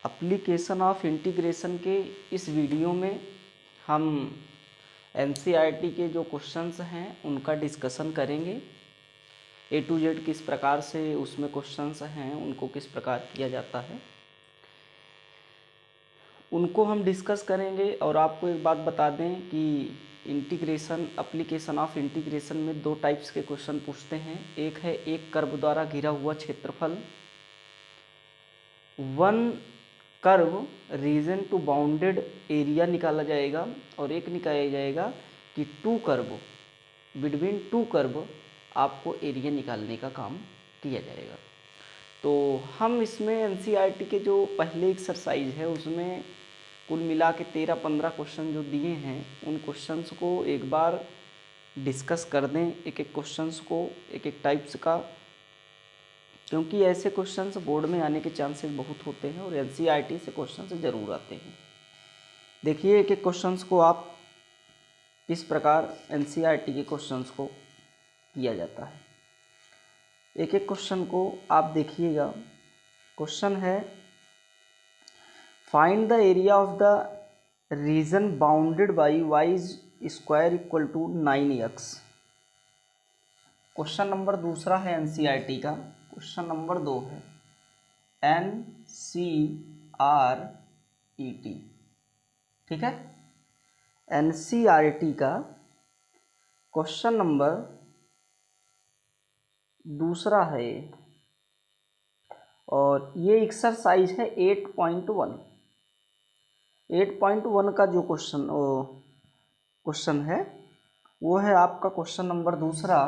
Application of integration के इस video में हम एनसीईआरटी के जो क्वेश्चंस हैं उनका डिस्कशन करेंगे। ए टू जेड किस प्रकार से उसमें क्वेश्चंस हैं, उनको किस प्रकार किया जाता है, उनको हम डिस्कस करेंगे। और आपको एक बात बता दें कि एप्लीकेशन ऑफ इंटीग्रेशन में दो टाइप्स के क्वेश्चन पूछते हैं। एक है एक कर्व द्वारा घिरा हुआ क्षेत्रफल, one curve region two bounded area निकाला जाएगा, और एक निकाला जाएगा कि two curve between two curve आपको एरिया निकालने का काम किया जाएगा। तो हम इसमें एनसीईआरटी के जो पहले एक्सरसाइज है उसमें कुल मिला के 13-15 क्वेश्चन जो दिए हैं उन क्वेश्चंस को एक बार डिस्कस कर दें, एक एक क्वेश्चंस को एक एक टाइप्स का, क्योंकि ऐसे क्वेश्चंस बोर्ड में आने के चांसेस बहुत होते हैं और एनसीईआरटी से क्वेश्चंस ज़रूर आते हैं। देखिए एक एक क्वेश्चंस को आप इस प्रकार एनसीईआरटी के क्वेश्चंस को किया जाता है। एक एक क्वेश्चन को आप देखिएगा। क्वेश्चन है find the area of the region bounded by y square equal to 9x। Question number दूसरा है एनसीईआरटी का। क्वेश्चन नंबर 2 है एनसीईआरटी, ठीक है। एनसीईआरटी का क्वेश्चन नंबर दूसरा है और ये एक्सरसाइज है 8.1। 8.1 का जो क्वेश्चन है वो है आपका क्वेश्चन नंबर दूसरा।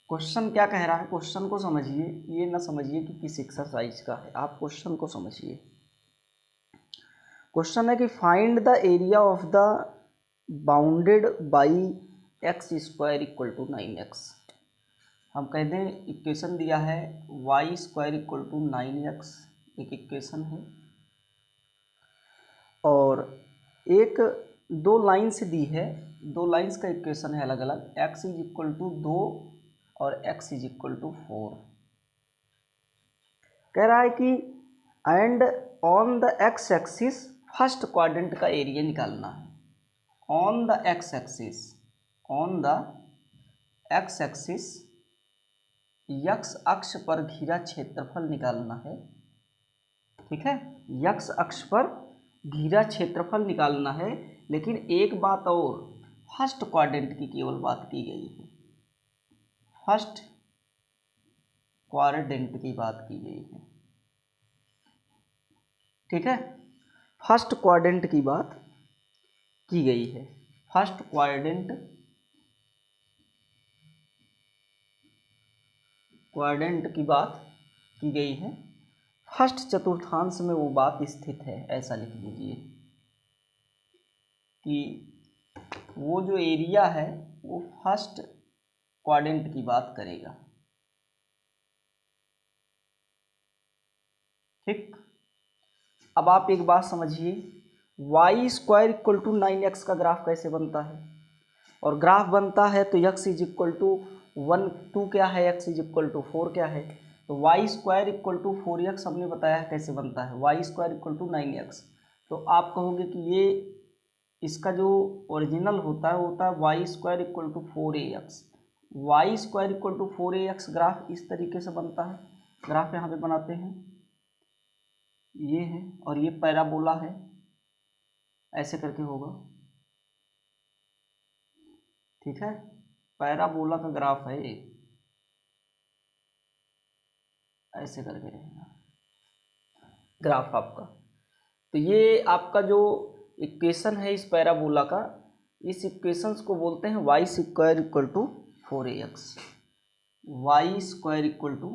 क्वेश्चन क्या कह रहा है, क्वेश्चन को समझिए, ये ना समझिए कि किस एक्सरसाइज का है, आप क्वेश्चन को समझिए। क्वेश्चन है कि find the area of the bounded by x square equal to 9x। हम कह दें इक्वेशन दिया है y square equal to 9x, एक इक्वेशन है, और एक दो लाइन्स दी है, दो लाइन्स का इक्वेशन है अलग अलग। x इज इक्वल टू 2 और x इज इक्वल टू 4। कह रहा है कि and on the x axis first quadrant का एरिया निकालना है। On the x axis, on the x axis x अक्ष पर घिरा क्षेत्रफल निकालना है, ठीक है। यक्स अक्ष पर घिरा क्षेत्रफल निकालना है, लेकिन एक बात और, फर्स्ट क्वाड्रेंट की केवल बात की गई है, फर्स्ट क्वाड्रेंट की बात की गई है, ठीक है। फर्स्ट क्वाड्रेंट की बात की गई है, फर्स्ट क्वाड्रेंट की बात की गई है। फर्स्ट चतुर्थांश में वो बात स्थित है, ऐसा लिख दीजिए कि वो जो एरिया है वो फर्स्ट क्वाड्रेंट की बात करेगा, ठीक। अब आप एक बात समझिए, Y square equal to 9x का ग्राफ कैसे बनता है, और ग्राफ बनता है तो x इज इक्वल टू 1 2 क्या है, x इज इक्वल टू 4 क्या है, तो Y square equal to 4x हमने बताया है कैसे बनता है, y square equal to 9x। तो आप कहोगे कि ये इसका जो ओरिजिनल होता है वो होता है y square equal to 4ax। Y square equal to 4ax graph इस तरीके से बनता है। ग्राफ यहाँ पे बनाते हैं, ये है और ये पैराबोला है, ऐसे करके होगा, ठीक है। पैराबोला का ग्राफ है, ऐसे करके रहेगा ग्राफ आपका। तो ये आपका जो इक्वेशन है इस पैराबोला का, इस इक्वेशंस को बोलते हैं y square equal to 4ax, y square equal to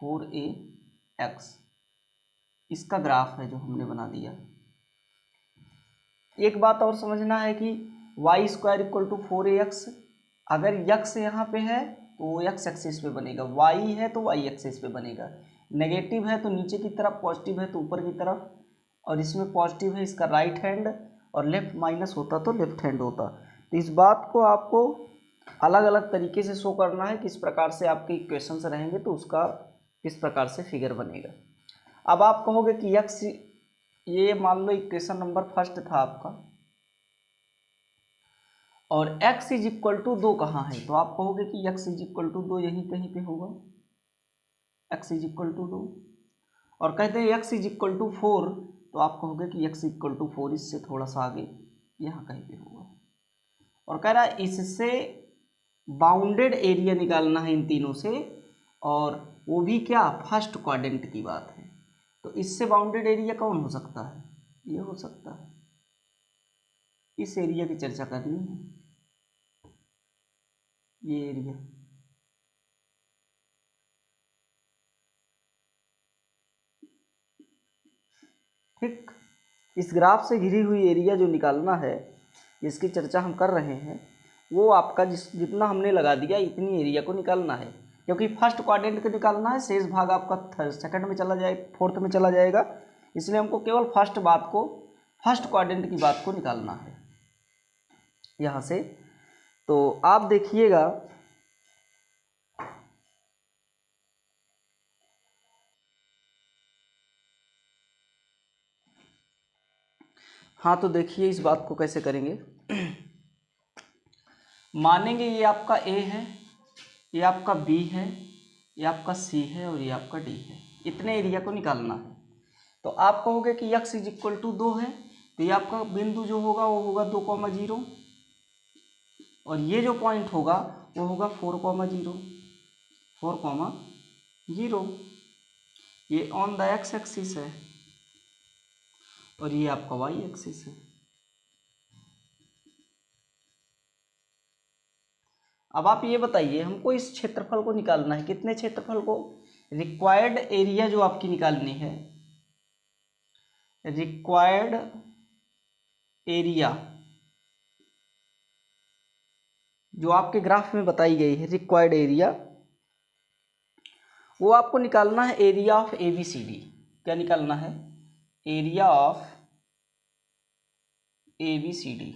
4ax, इसका ग्राफ है जो हमने बना दिया। एक बात और समझना है कि Y square equal to 4ax, अगर यक्स यहाँ पे है तो वो एक्स एक्सिस पे बनेगा, वाई है तो वाई एक्सिस पे बनेगा, नेगेटिव है तो नीचे की तरफ, पॉजिटिव है तो ऊपर की तरफ, और इसमें पॉजिटिव है इसका राइट हैंड और लेफ्ट माइनस होता तो लेफ्ट हैंड होता। तो इस बात को आपको अलग अलग तरीके से शो करना है, किस प्रकार से आपके इक्वेशंस रहेंगे तो उसका किस प्रकार से फिगर बनेगा। अब आप कहोगे कि x, ये मान लो इक्वेशन नंबर फर्स्ट था आपका, और x इज इक्वल टू 2 कहाँ है, तो आप कहोगे कि x इज इक्वल टू 2 यहीं कहीं पे होगा, x इज इक्वल टू 2। और कहते हैं x इज इक्वल टू 4, तो आप कहोगे कि x इक्वल टू 4 इससे थोड़ा सा आगे यहाँ कहीं पे होगा। और कह रहा है इससे बाउंडेड एरिया निकालना है इन तीनों से, और वो भी क्या, फर्स्ट क्वाड्रेंट की बात है। तो इससे बाउंडेड एरिया कौन हो सकता है, ये हो सकता है। इस एरिया की चर्चा करनी है, ये एरिया। ठीक, इस ग्राफ से घिरी हुई एरिया जो निकालना है, जिसकी चर्चा हम कर रहे हैं, वो आपका जितना हमने लगा दिया इतनी एरिया को निकालना है, क्योंकि फर्स्ट क्वाड्रेंट को निकालना है, शेष भाग आपका सेकंड में चला जाए, फोर्थ में चला जाएगा, इसलिए हमको केवल फर्स्ट क्वाड्रेंट की बात को निकालना है यहाँ से। तो आप देखिएगा, हाँ तो देखिए इस बात को कैसे करेंगे। मानेंगे ये आपका A है, ये आपका B है, ये आपका C है और ये आपका D है, इतने एरिया को निकालना है। तो आप कहोगे कि x इज इक्वल टू 2 है, तो ये आपका बिंदु जो होगा वो होगा 2,0, और ये जो पॉइंट होगा वो होगा 4,0, 4,0। ये ऑन द x एक्सिस है और ये आपका y एक्सिस है। अब आप ये बताइए, हमको इस क्षेत्रफल को निकालना है, कितने क्षेत्रफल को, रिक्वायर्ड एरिया जो आपकी निकालनी है, रिक्वायर्ड एरिया जो आपके ग्राफ में बताई गई है, रिक्वायर्ड एरिया, वो आपको निकालना है एरिया ऑफ ABCD। क्या निकालना है, एरिया ऑफ ABCD।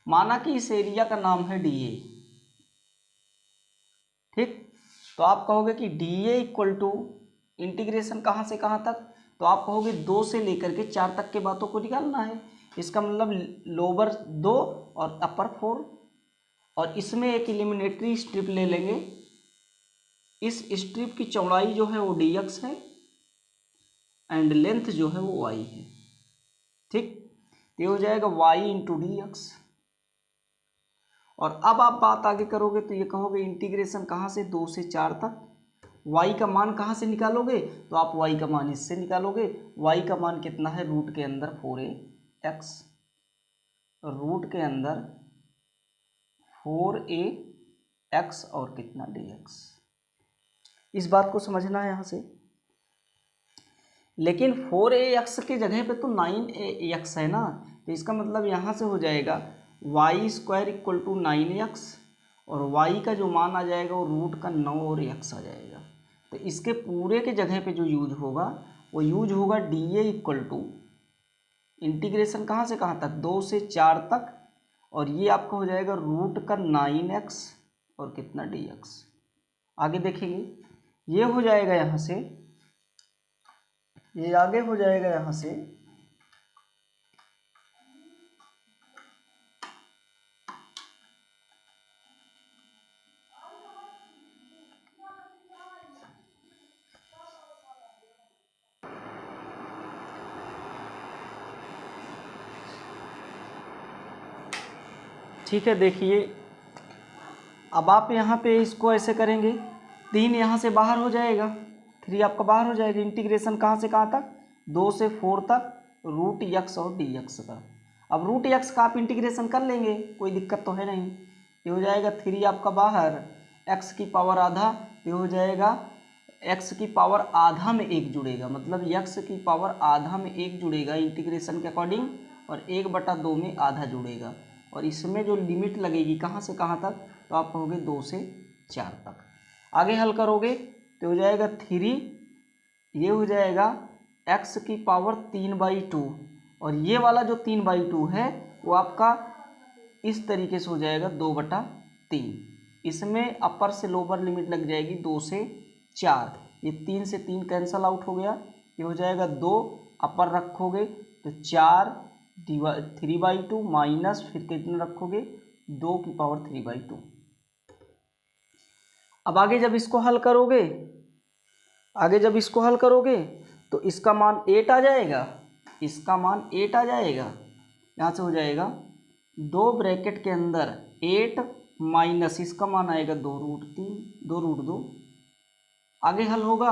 माना कि इस एरिया का नाम है DA। ठीक, तो आप कहोगे कि DA इक्वल टू इंटीग्रेशन कहाँ से कहाँ तक, तो आप कहोगे 2 से लेकर के 4 तक के बातों को निकालना है। इसका मतलब लोअर 2 और अपर 4, और इसमें एक एलिमिनेटरी स्ट्रिप ले लेंगे। इस स्ट्रिप की चौड़ाई जो है वो dx है एंड लेंथ जो है वो y है। ठीक, ये हो जाएगा y इंटू dx। और अब आप बात आगे करोगे तो ये कहोगे इंटीग्रेशन कहाँ से, 2 से 4 तक। y का मान कहाँ से निकालोगे, तो आप y का मान इससे निकालोगे। y का मान कितना है, रूट के अंदर 4ax, रूट के अंदर 4ax और कितना dx। इस बात को समझना है यहाँ से। लेकिन 4ax के जगह पे तो 9ax है ना, तो इसका मतलब यहाँ से हो जाएगा y square equal to 9x, और y का जो मान आ जाएगा वो रूट का 9 और x आ जाएगा। तो इसके पूरे के जगह पे जो यूज होगा वो यूज होगा DA इक्वल टू इंटीग्रेशन कहाँ से कहाँ तक, 2 से 4 तक, और ये आपका हो जाएगा रूट का 9x और कितना dx। आगे देखेंगे, ये हो जाएगा यहाँ से, ये आगे हो जाएगा यहाँ से ठीक है। देखिए अब आप यहाँ पे इसको ऐसे करेंगे, 3 यहाँ से बाहर हो जाएगा, 3 आपका बाहर हो जाएगा। इंटीग्रेशन कहाँ से कहाँ तक, 2 से 4 तक, रूट x और dx का। अब रूट x का आप इंटीग्रेशन कर लेंगे, कोई दिक्कत तो है नहीं। ये हो जाएगा 3 आपका बाहर, x की पावर आधा, ये हो जाएगा x की पावर आधा में 1 जुड़ेगा, मतलब x की पावर आधा में 1 जुड़ेगा इंटीग्रेशन के अकॉर्डिंग, और 1/2 में आधा जुड़ेगा। और इसमें जो लिमिट लगेगी कहाँ से कहाँ तक, तो आप कहोगे 2 से 4 तक। आगे हल करोगे तो हो जाएगा 3, ये हो जाएगा x की पावर 3/2, और ये वाला जो 3/2 है वो आपका इस तरीके से हो जाएगा 2/3। इसमें अपर से लोअर लिमिट लग जाएगी 2 से 4, ये 3 से 3 कैंसल आउट हो गया, ये हो जाएगा 2, अपर रखोगे तो 3/2 माइनस फिर कितना रखोगे 2^3/2। अब आगे जब इसको हल करोगे तो इसका मान 8 आ जाएगा, यहाँ से हो जाएगा 2 ब्रैकेट के अंदर 8 माइनस इसका मान आएगा 2√2। आगे हल होगा,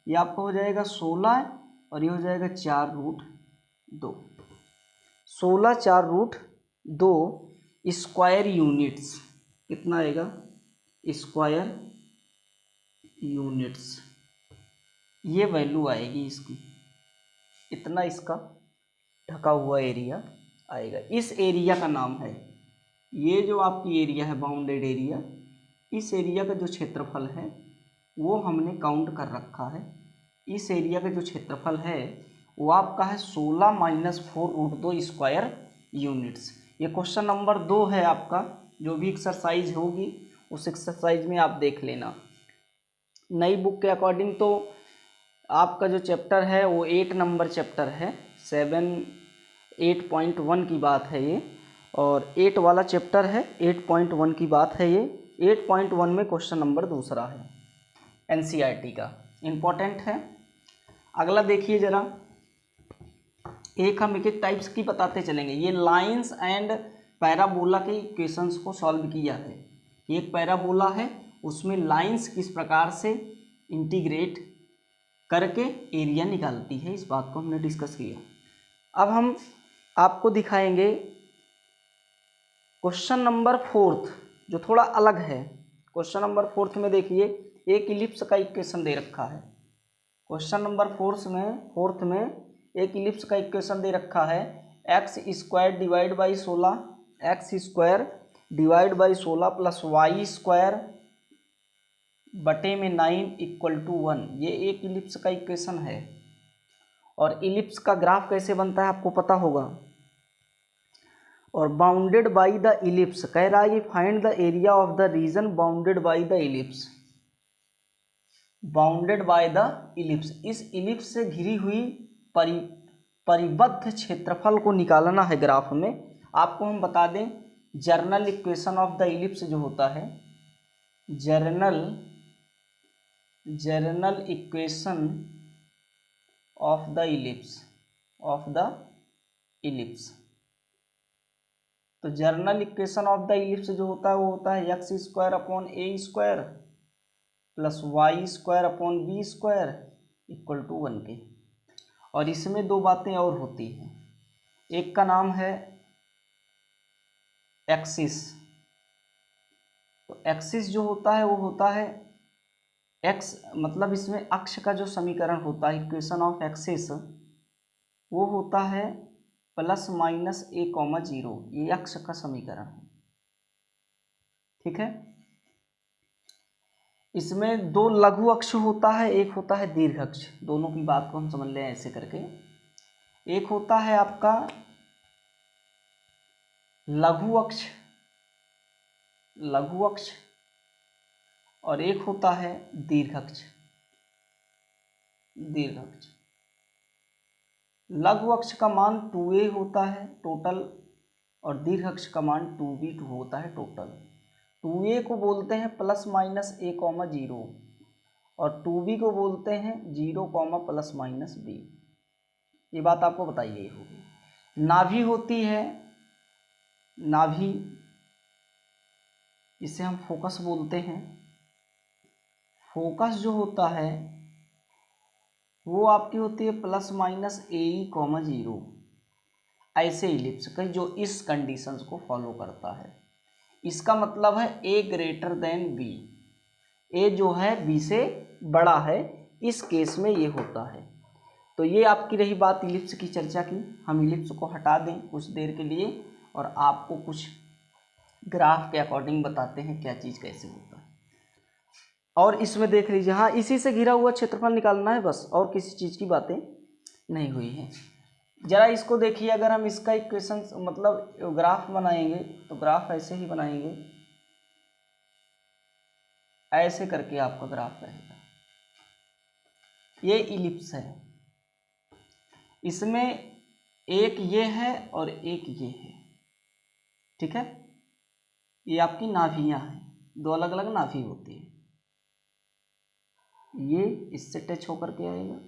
ये आपका हो जाएगा 16 और ये हो जाएगा 4√2। 16 4√2 स्क्वायर यूनिट्स, कितना आएगा स्क्वायर यूनिट्स, ये वैल्यू आएगी इसकी, इतना इसका ढका हुआ एरिया आएगा। इस एरिया का नाम है, ये जो आपकी एरिया है बाउंडेड एरिया, इस एरिया का जो क्षेत्रफल है वो हमने काउंट कर रखा है। इस एरिया का जो क्षेत्रफल है वो आपका है 16 - 4√2 स्क्वायर यूनिट्स। ये क्वेश्चन नंबर 2 है आपका, जो भी एक्सरसाइज होगी उस एक्सरसाइज में आप देख लेना। नई बुक के अकॉर्डिंग तो आपका जो चैप्टर है वो 8 नंबर चैप्टर है, 8.1 की बात है ये, और 8 वाला चैप्टर है, 8.1 की बात है ये। 8.1 में क्वेश्चन नंबर दूसरा है, एनसीईआरटी का, इम्पोर्टेंट है। अगला देखिए जरा, एक हम एक टाइप्स की बताते चलेंगे। ये लाइंस एंड पैराबोला के इक्वेशंस को सॉल्व किया है। एक पैराबोला है, उसमें लाइंस किस प्रकार से इंटीग्रेट करके एरिया निकालती है, इस बात को हमने डिस्कस किया। अब हम आपको दिखाएंगे क्वेश्चन नंबर 4 जो थोड़ा अलग है। क्वेश्चन नंबर 4 में देखिए, एक इलिप्स का इक्वेशन दे रखा है। क्वेश्चन नंबर 4 में एक इलिप्स का इक्वेशन दे रखा है, x² divide by 16 plus y² बटे में 9 = 1। ये एक इलिप्स का इक्वेशन है। और इलिप्स का ग्राफ कैसे बनता है आपको पता होगा। और बाउंडेड बाई द इलिप्स कह रहा है, find the area of the region bounded by the ellipse. Bounded by the ellipse, इस इलिप्स से घिरी हुई परिबद्ध क्षेत्रफल को निकालना है ग्राफ में। आपको हम बता दें, general equation of the ellipse जो होता है, general equation of the ellipse, तो general equation of the ellipse जो होता है वो होता है x² प्लस y² = 1 के। और इसमें दो बातें और होती हैं, एक का नाम है एक्सिस। तो एक्सिस जो होता है वो होता है x, मतलब इसमें अक्ष का जो समीकरण होता है, इक्वेशन ऑफ एक्सिस, वो होता है ±a,0। ये अक्ष का समीकरण है, ठीक है। इसमें दो लघु अक्ष होता है, एक होता है दीर्घ अक्ष। दोनों की बात को हम समझ लें ऐसे करके। एक होता है आपका लघु अक्ष और एक होता है दीर्घ अक्ष। लघु अक्ष का मान 2a होता है टोटल, और दीर्घ अक्ष का मान 2b होता है टोटल। 2a को बोलते हैं +-a,0 और 2b को बोलते हैं 0, ±b। ये बात आपको बताई गई होगी। नाभि होती है, नाभि, इसे हम फोकस बोलते हैं। फोकस जो होता है वो आपकी होती है ±ae,0। ऐसे इलिप्स का जो इस कंडीशंस को फॉलो करता है, इसका मतलब है a > b। a जो है b से बड़ा है, इस केस में ये होता है। तो ये आपकी रही बात इलिप्स की चर्चा की। हम इलिप्स को हटा दें कुछ देर के लिए और आपको कुछ ग्राफ के अकॉर्डिंग बताते हैं क्या चीज़ कैसे होता है। और इसमें देख लीजिए, हाँ, इसी से घिरा हुआ क्षेत्रफल निकालना है बस, और किसी चीज़ की बातें नहीं हुई हैं। जरा इसको देखिए, अगर हम इसका इक्वेशन मतलब ग्राफ बनाएंगे तो ग्राफ ऐसे ही बनाएंगे, ऐसे करके आपका ग्राफ रहेगा। ये इलिप्स है, इसमें एक ये है और एक ये है, ठीक है। ये आपकी नाभियां हैं, दो अलग अलग नाभि होती है। ये इससे टच होकर के आएगा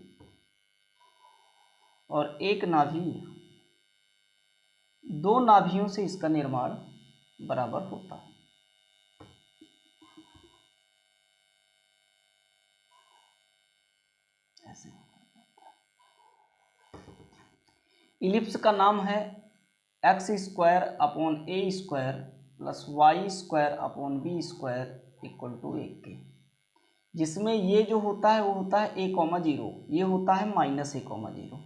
और एक नाभि, दो नाभियों से इसका निर्माण बराबर होता है। ऐसे इलिप्स का नाम है x square upon a square plus y square upon b square equal to 1 के, जिसमें ये जो होता है वो होता है a, 0, ये होता है माइनस a, 0,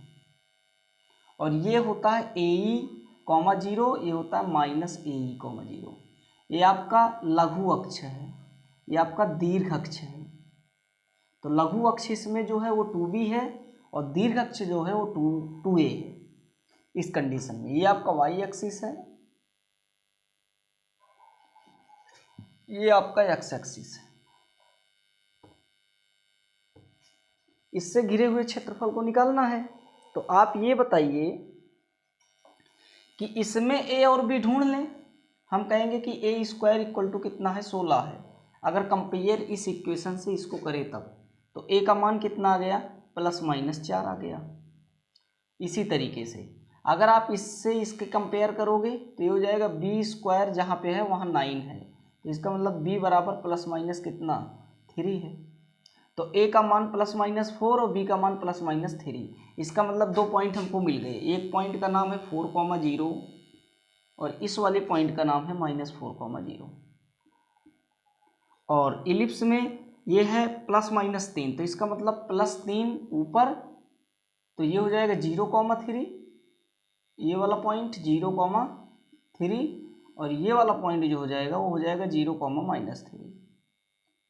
और ये होता है AE, 0, ये होता है माइनस AE, 0। ये आपका लघु अक्ष है, ये आपका दीर्घ अक्ष है। तो लघु अक्ष इसमें जो है वो 2b है और दीर्घ अक्ष जो है वो 2a है इस कंडीशन में। ये आपका y एक्सिस है, ये आपका x एक्सिस है। इससे घिरे हुए क्षेत्रफल को निकालना है। तो आप ये बताइए कि इसमें a और b ढूंढ लें। हम कहेंगे कि a स्क्वायर इक्वल टू कितना है, 16 है। अगर कंपेयर इस इक्वेशन से इसको करें तब तो a का मान कितना आ गया, +-4 आ गया। इसी तरीके से अगर आप इससे इसके कंपेयर करोगे तो ये हो जाएगा b स्क्वायर, जहाँ पे है वहाँ 9 है, तो इसका मतलब b बराबर ± कितना, 3 है। तो a का मान +-4 और b का मान +-3। इसका मतलब 2 पॉइंट हमको मिल गए। एक पॉइंट का नाम है 4,0 और इस वाले पॉइंट का नाम है -4,0। और इलिप्स में ये है +-3, तो इसका मतलब +3 ऊपर, तो ये हो जाएगा 0,3, ये वाला पॉइंट 0,3 और ये वाला पॉइंट जो हो जाएगा वो हो जाएगा 0,-3,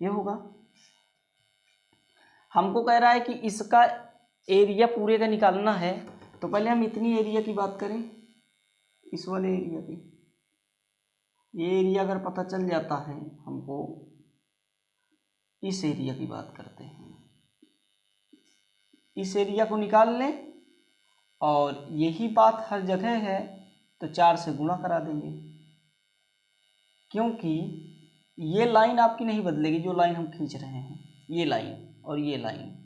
ये होगा। हमको कह रहा है कि इसका एरिया पूरे का निकालना है, तो पहले हम इतनी एरिया की बात करें, इस वाले एरिया की। ये एरिया अगर पता चल जाता है हमको, इस एरिया की बात करते हैं। इस एरिया को निकाल लें और यही बात हर जगह है तो 4 से गुणा करा देंगे, क्योंकि ये लाइन आपकी नहीं बदलेगी। जो लाइन हम खींच रहे हैं, ये लाइन और ये लाइन,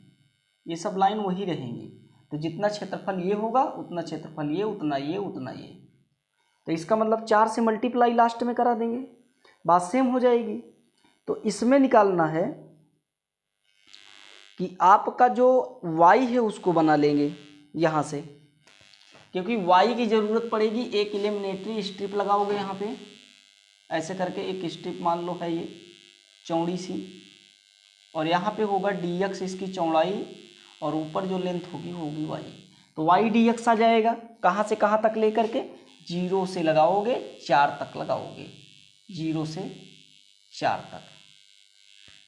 ये सब लाइन वही रहेंगी। तो जितना क्षेत्रफल ये होगा उतना क्षेत्रफल ये, उतना ये, उतना ये। तो इसका मतलब 4 से मल्टीप्लाई लास्ट में करा देंगे, बात सेम हो जाएगी। तो इसमें निकालना है कि आपका जो y है उसको बना लेंगे यहाँ से, क्योंकि y की ज़रूरत पड़ेगी। एक एलिमिनेटरी स्ट्रिप लगाओगे यहाँ पे, ऐसे करके एक स्ट्रिप मान लो है ये चौड़ी सी, और यहाँ पे होगा dx इसकी चौड़ाई, और ऊपर जो लेंथ होगी होगी y। तो y dx आ जाएगा। कहाँ से कहाँ तक लेकर के, 0 से लगाओगे 4 तक लगाओगे, 0 से 4 तक।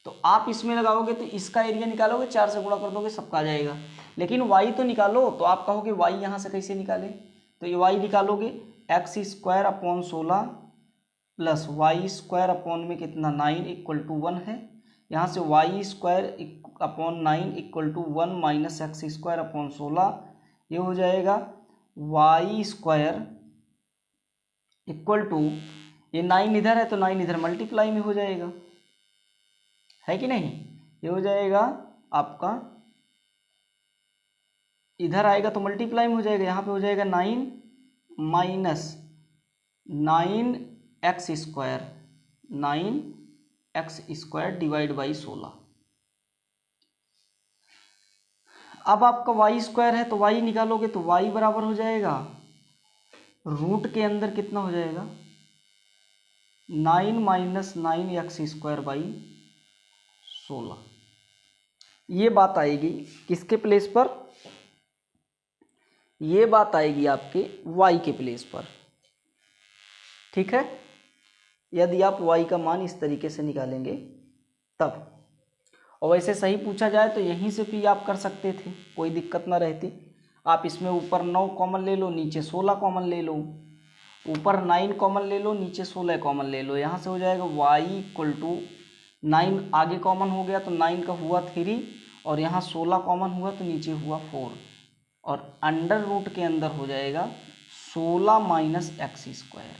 तो आप इसमें लगाओगे तो इसका एरिया निकालोगे, 4 से गुणा कर दोगे, सबका आ जाएगा। लेकिन y तो निकालो, तो आप कहोगे y यहाँ से कैसे निकाले, तो ये y निकालोगे x² upon 16 plus y square upon में कितना 9 इक्वल टू 1 है। यहाँ से y² upon 9 equal to 1 minus x² upon 16, ये हो जाएगा y² इक्वल टू, ये 9 इधर है तो 9 इधर मल्टीप्लाई में हो जाएगा, है कि नहीं। ये हो जाएगा आपका, इधर आएगा तो मल्टीप्लाई में हो जाएगा, यहाँ पे हो जाएगा 9 minus 9x² 9x² divide by 16। अब आपका y² है तो y निकालोगे तो y बराबर हो जाएगा, रूट के अंदर कितना हो जाएगा 9 माइनस 9x² बाई 16। ये बात आएगी किसके प्लेस पर, ये बात आएगी आपके y के प्लेस पर, ठीक है। यदि आप y का मान इस तरीके से निकालेंगे तब, और वैसे सही पूछा जाए तो यहीं से भी आप कर सकते थे, कोई दिक्कत ना रहती। आप इसमें ऊपर 9 कॉमन ले लो, नीचे 16 कॉमन ले लो, ऊपर 9 कॉमन ले लो, नीचे 16 कॉमन ले लो। यहाँ से हो जाएगा y इक्वल टू 9 आगे कॉमन हो गया तो 9 का हुआ 3 और यहाँ 16 कॉमन हुआ तो नीचे हुआ 4 और अंडर रूट के अंदर हो जाएगा 16 माइनस एक्स स्क्वायर।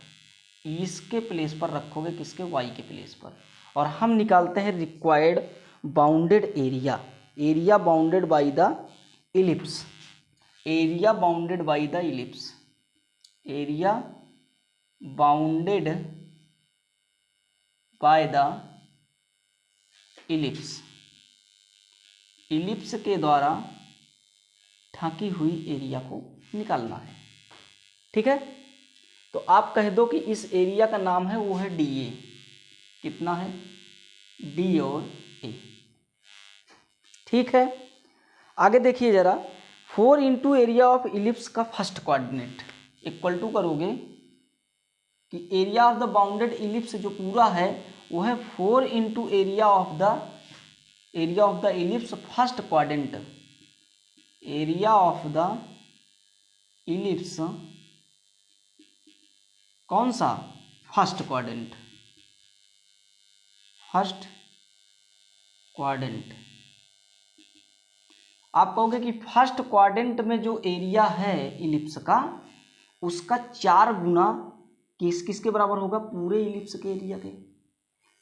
इसके प्लेस पर रखोगे किसके, वाई के प्लेस पर। और हम निकालते हैं required bounded area, area bounded by the ellipse, area bounded by the ellipse, area bounded by the ellipse, ellipse के द्वारा ढकी हुई एरिया को निकालना है। ठीक है, तो आप कह दो कि इस एरिया का नाम है वो है डी ए। कितना है, डी और ए। ठीक है, आगे देखिए जरा, 4 इंटू एरिया ऑफ इलिप्स का फर्स्ट कोऑर्डिनेट इक्वल टू करोगे कि area of the bounded ellipse जो पूरा है वो है 4 into area of the ellipse first quadrant, area of the ellipse कौन सा, फर्स्ट क्वाड्रेंट, फर्स्ट क्वाड्रेंट। आप कहोगे कि फर्स्ट क्वाड्रेंट में जो एरिया है इलिप्स का उसका 4 गुना किसके बराबर होगा, पूरे इलिप्स के एरिया के।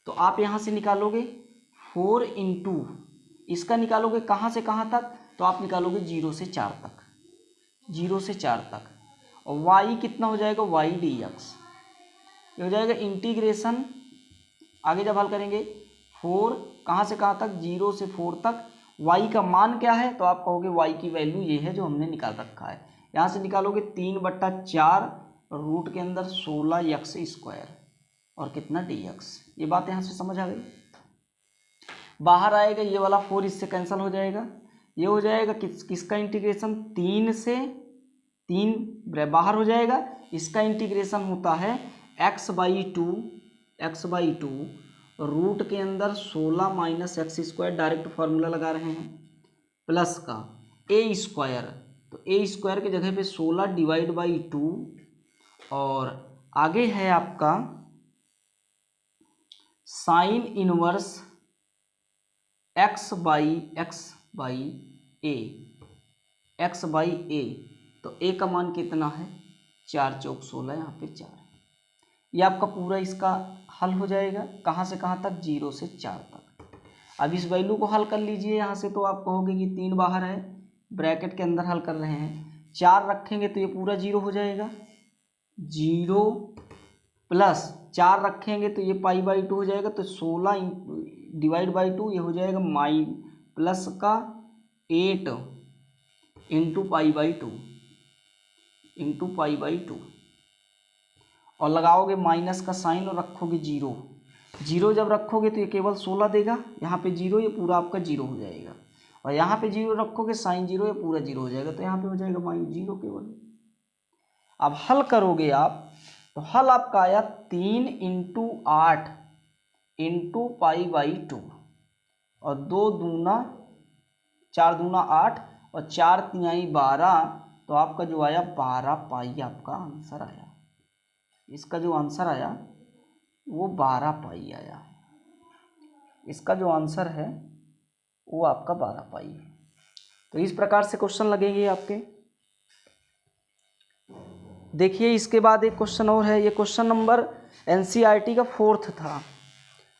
तो आप यहाँ से निकालोगे 4 इंटू इसका निकालोगे कहाँ से कहाँ तक, तो आप निकालोगे 0 से 4 तक, 0 से 4 तक। और y कितना हो जाएगा, y dx ये हो जाएगा इंटीग्रेशन। आगे जब हल करेंगे 4 कहाँ से कहाँ तक, 0 से 4 तक। y का मान क्या है, तो आप कहोगे y की वैल्यू ये है जो हमने निकाल रखा है। यहाँ से निकालोगे 3/4 रूट के अंदर 16 एक्स स्क्वायर और कितना dx। ये बात यहाँ से समझ आ गई। बाहर आएगा ये वाला 4 इससे कैंसिल हो जाएगा, ये हो जाएगा किसका इंटीग्रेशन, 3 से 3 बाहर हो जाएगा। इसका इंटीग्रेशन होता है x/2 रूट के अंदर 16 minus x square, direct formula लगा रहे हैं, प्लस का ए स्क्वायर, तो ए स्क्वायर की जगह पे 16 डिवाइड बाई 2 और आगे है आपका साइन इनवर्स x बाई ए, तो a का मान कितना है, 4 चौक 16, यहाँ पे 4। ये आपका पूरा इसका हल हो जाएगा, कहाँ से कहाँ तक, 0 से 4 तक। अब इस वैल्यू को हल कर लीजिए यहाँ से, तो आप कहोगे कि 3 बाहर है, ब्रैकेट के अंदर हल कर रहे हैं, 4 रखेंगे तो ये पूरा 0 हो जाएगा, 0 प्लस 4 रखेंगे तो ये π/2 हो जाएगा, तो 16 डिवाइड बाई 2 ये हो जाएगा माइ प्लस का 8 इंटू π/2 और लगाओगे माइनस का साइन और रखोगे 0 जब रखोगे तो ये केवल 16 देगा, यहाँ पे 0, ये पूरा आपका 0 हो जाएगा। और यहाँ पे 0 रखोगे साइन 0, ये पूरा 0 हो जाएगा, तो यहाँ पे हो जाएगा -0 केवल। अब हल करोगे आप, तो हल आपका आया 3 इंटू 8 इंटू π/2 और 2 दूना 4 दूना 8 और 4 तिहाई 12, तो आपका जो आया 12 पाई आपका आंसर आया। इसका जो आंसर आया वो 12 पाई आया। इसका जो आंसर है वो आपका 12 पाई है। तो इस प्रकार से क्वेश्चन लगेंगे आपके। देखिए इसके बाद एक क्वेश्चन और है, ये क्वेश्चन नंबर एनसीईआरटी का 4th था।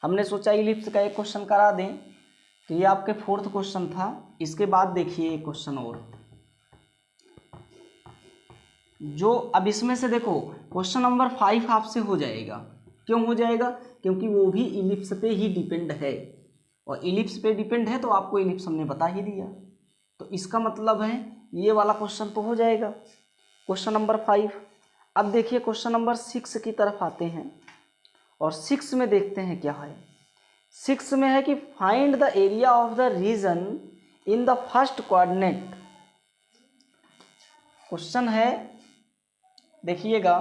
हमने सोचा इलिप्स का एक क्वेश्चन करा दें, तो ये आपके 4th क्वेश्चन था। इसके बाद देखिए एक क्वेश्चन और, जो अब इसमें से देखो क्वेश्चन नंबर 5 आपसे हो जाएगा। क्यों हो जाएगा, क्योंकि वो भी इलिप्स पे ही डिपेंड है, और इलिप्स पे डिपेंड है तो आपको इलिप्स हमने बता ही दिया, तो इसका मतलब है ये वाला क्वेश्चन तो हो जाएगा, क्वेश्चन नंबर 5। अब देखिए क्वेश्चन नंबर 6 की तरफ आते हैं, और 6 में देखते हैं क्या है। 6 में है कि find the area of the region in the first coordinate. Question है, देखिएगा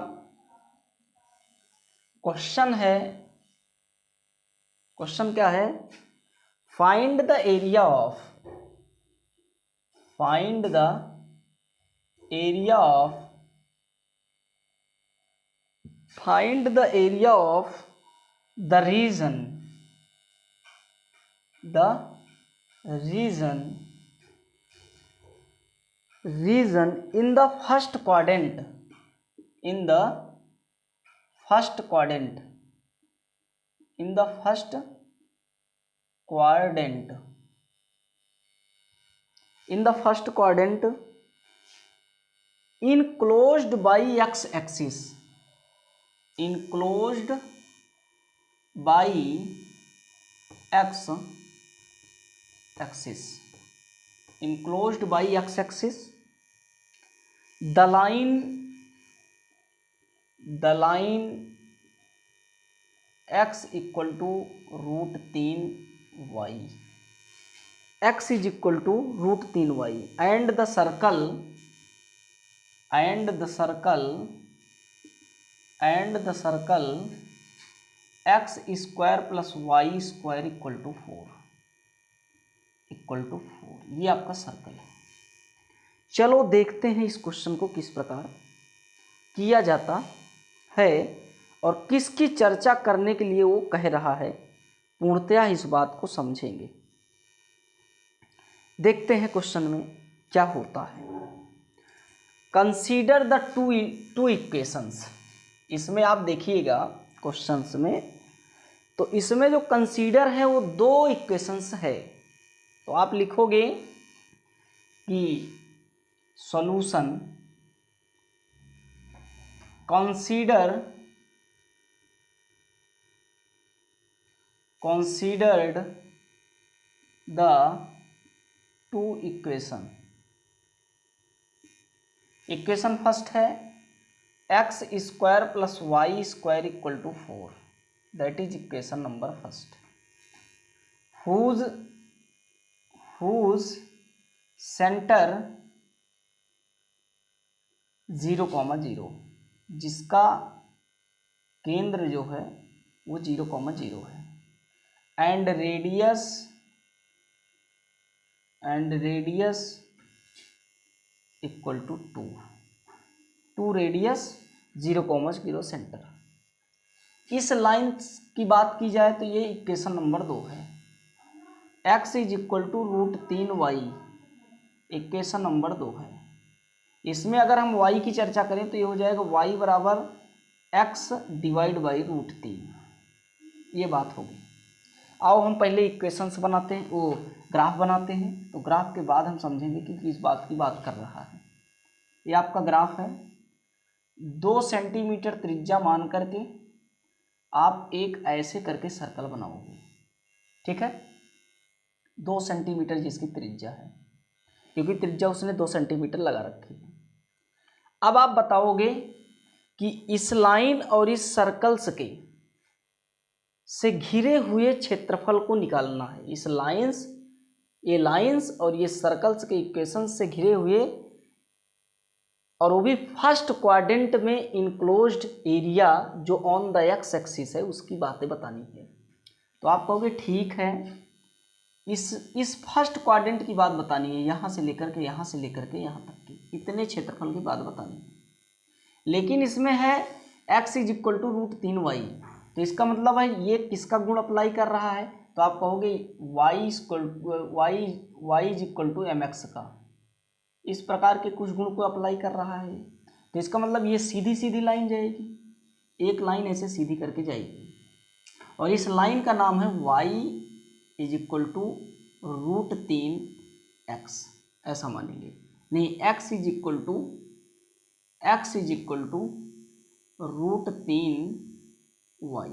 क्वेश्चन है, क्वेश्चन क्या है, find the area of the region region in the first quadrant, in the first quadrant, in the first quadrant, in the first quadrant enclosed by x axis, enclosed by x axis, enclosed by x axis, the line x equal to √3y, x is equal to √3y, and the circle x square plus y square equal to 4, ये आपका circle है। चलो देखते हैं इस question को किस प्रकार किया जाता है और किसकी चर्चा करने के लिए वो कह रहा है, पूर्णतया इस बात को समझेंगे। देखते हैं क्वेश्चन में क्या होता है। कंसीडर द टू इक्वेशंस, इसमें आप देखिएगा क्वेश्चंस में, तो इसमें जो कंसीडर है वो 2 इक्वेशंस है। तो आप लिखोगे कि solution considered the 2 equation. Equation first है x square plus y square equal to 4, that is equation number first. whose centre 0,0, जिसका केंद्र जो है वो 0,0 है, and radius equal to 2 radius 0,0 centre. इस लाइन की बात की जाए तो ये इक्वेशन नंबर 2 है। x is equal to √3y, equation number 2 है। इसमें अगर हम y की चर्चा करें तो ये हो जाएगा y बराबर x डिवाइड बाई √3, ये बात होगी। आओ हम पहले इक्वेशंस बनाते हैं, वो ग्राफ बनाते हैं, तो ग्राफ के बाद हम समझेंगे कि किस बात की बात कर रहा है। ये आपका ग्राफ है, 2 सेंटीमीटर त्रिज्या मान करके आप एक ऐसे करके सर्कल बनाओगे, ठीक है। 2 सेंटीमीटर जिसकी त्रिज्या है, क्योंकि त्रिज्या उसने 2 सेंटीमीटर लगा रखी है। अब आप बताओगे कि इस लाइन और इस सर्कल्स के से घिरे हुए क्षेत्रफल को निकालना है। इस ये लाइंस और ये सर्कल्स के इक्वेशन से घिरे हुए, और वो भी फर्स्ट क्वाड्रेंट में इनक्लोज्ड एरिया जो ऑन द एक्स एक्सिस है, उसकी बातें बतानी है। तो आप कहोगे ठीक है, इस फर्स्ट क्वाड्रेंट की बात बतानी है, यहाँ से लेकर के यहाँ तक की इतने क्षेत्रफल की बात बतानी है। लेकिन इसमें है x is equal to √3y, तो इसका मतलब है ये किसका गुण अप्लाई कर रहा है, तो आप कहोगे y is equal to mx का, इस प्रकार के कुछ गुण को अप्लाई कर रहा है। तो इसका मतलब ये सीधी लाइन जाएगी, एक लाइन ऐसे सीधी करके जाएगी, और इस लाइन का नाम है y is equal to √3x, ऐसा मानेंगे। नहीं, x is equal to √3y,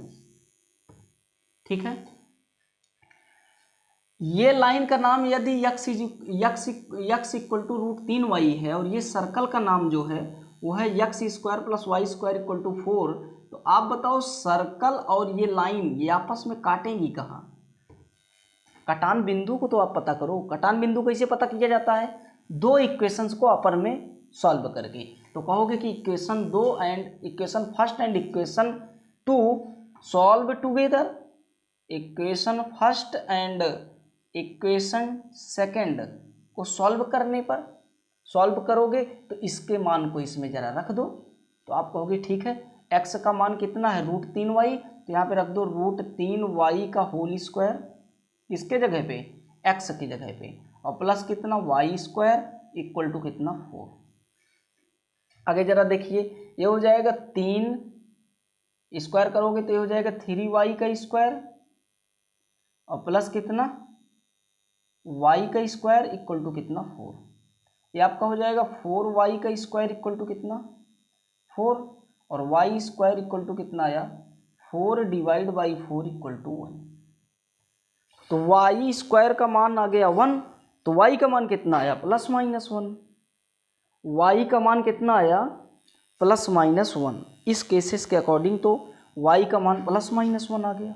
ठीक है। ये लाइन का नाम यदि x इक्वल टू √3y है, और ये सर्कल का नाम जो है वो है x square plus y square equal to 4, तो आप बताओ सर्कल और ये लाइन ये आपस में काटेंगी कहाँ? कटान बिंदु को तो आप पता करो। कटान बिंदु कैसे पता किया जाता है? 2 इक्वेशंस को अपर में सॉल्व करके। तो कहोगे कि equation 2 and equation first and equation 2 solve together. Equation first and equation second को सॉल्व करने पर, सॉल्व करोगे तो इसके मान को इसमें जरा रख दो। तो आप कहोगे ठीक है, x का मान कितना है √3y, तो यहाँ पे रख दो √3y का होल स्क्वायर। इसके जगह पे x की जगह पे, और प्लस कितना वाई स्क्वायर इक्वल टू कितना 4। आगे जरा देखिए, ये हो जाएगा 3 स्क्वायर करोगे तो ये हो जाएगा 3y का स्क्वायर और प्लस कितना y का स्क्वायर इक्वल टू कितना 4। ये आपका हो जाएगा 4y का स्क्वायर इक्वल टू कितना 4, और y स्क्वायर इक्वल टू कितना आया 4 डिवाइड बाई 4 इक्वल टू 1। तो y स्क्वायर का मान आ गया 1, तो y का मान कितना आया +-1। y का मान कितना आया +-1। इस केसेस के अकॉर्डिंग तो y का मान +-1 आ गया,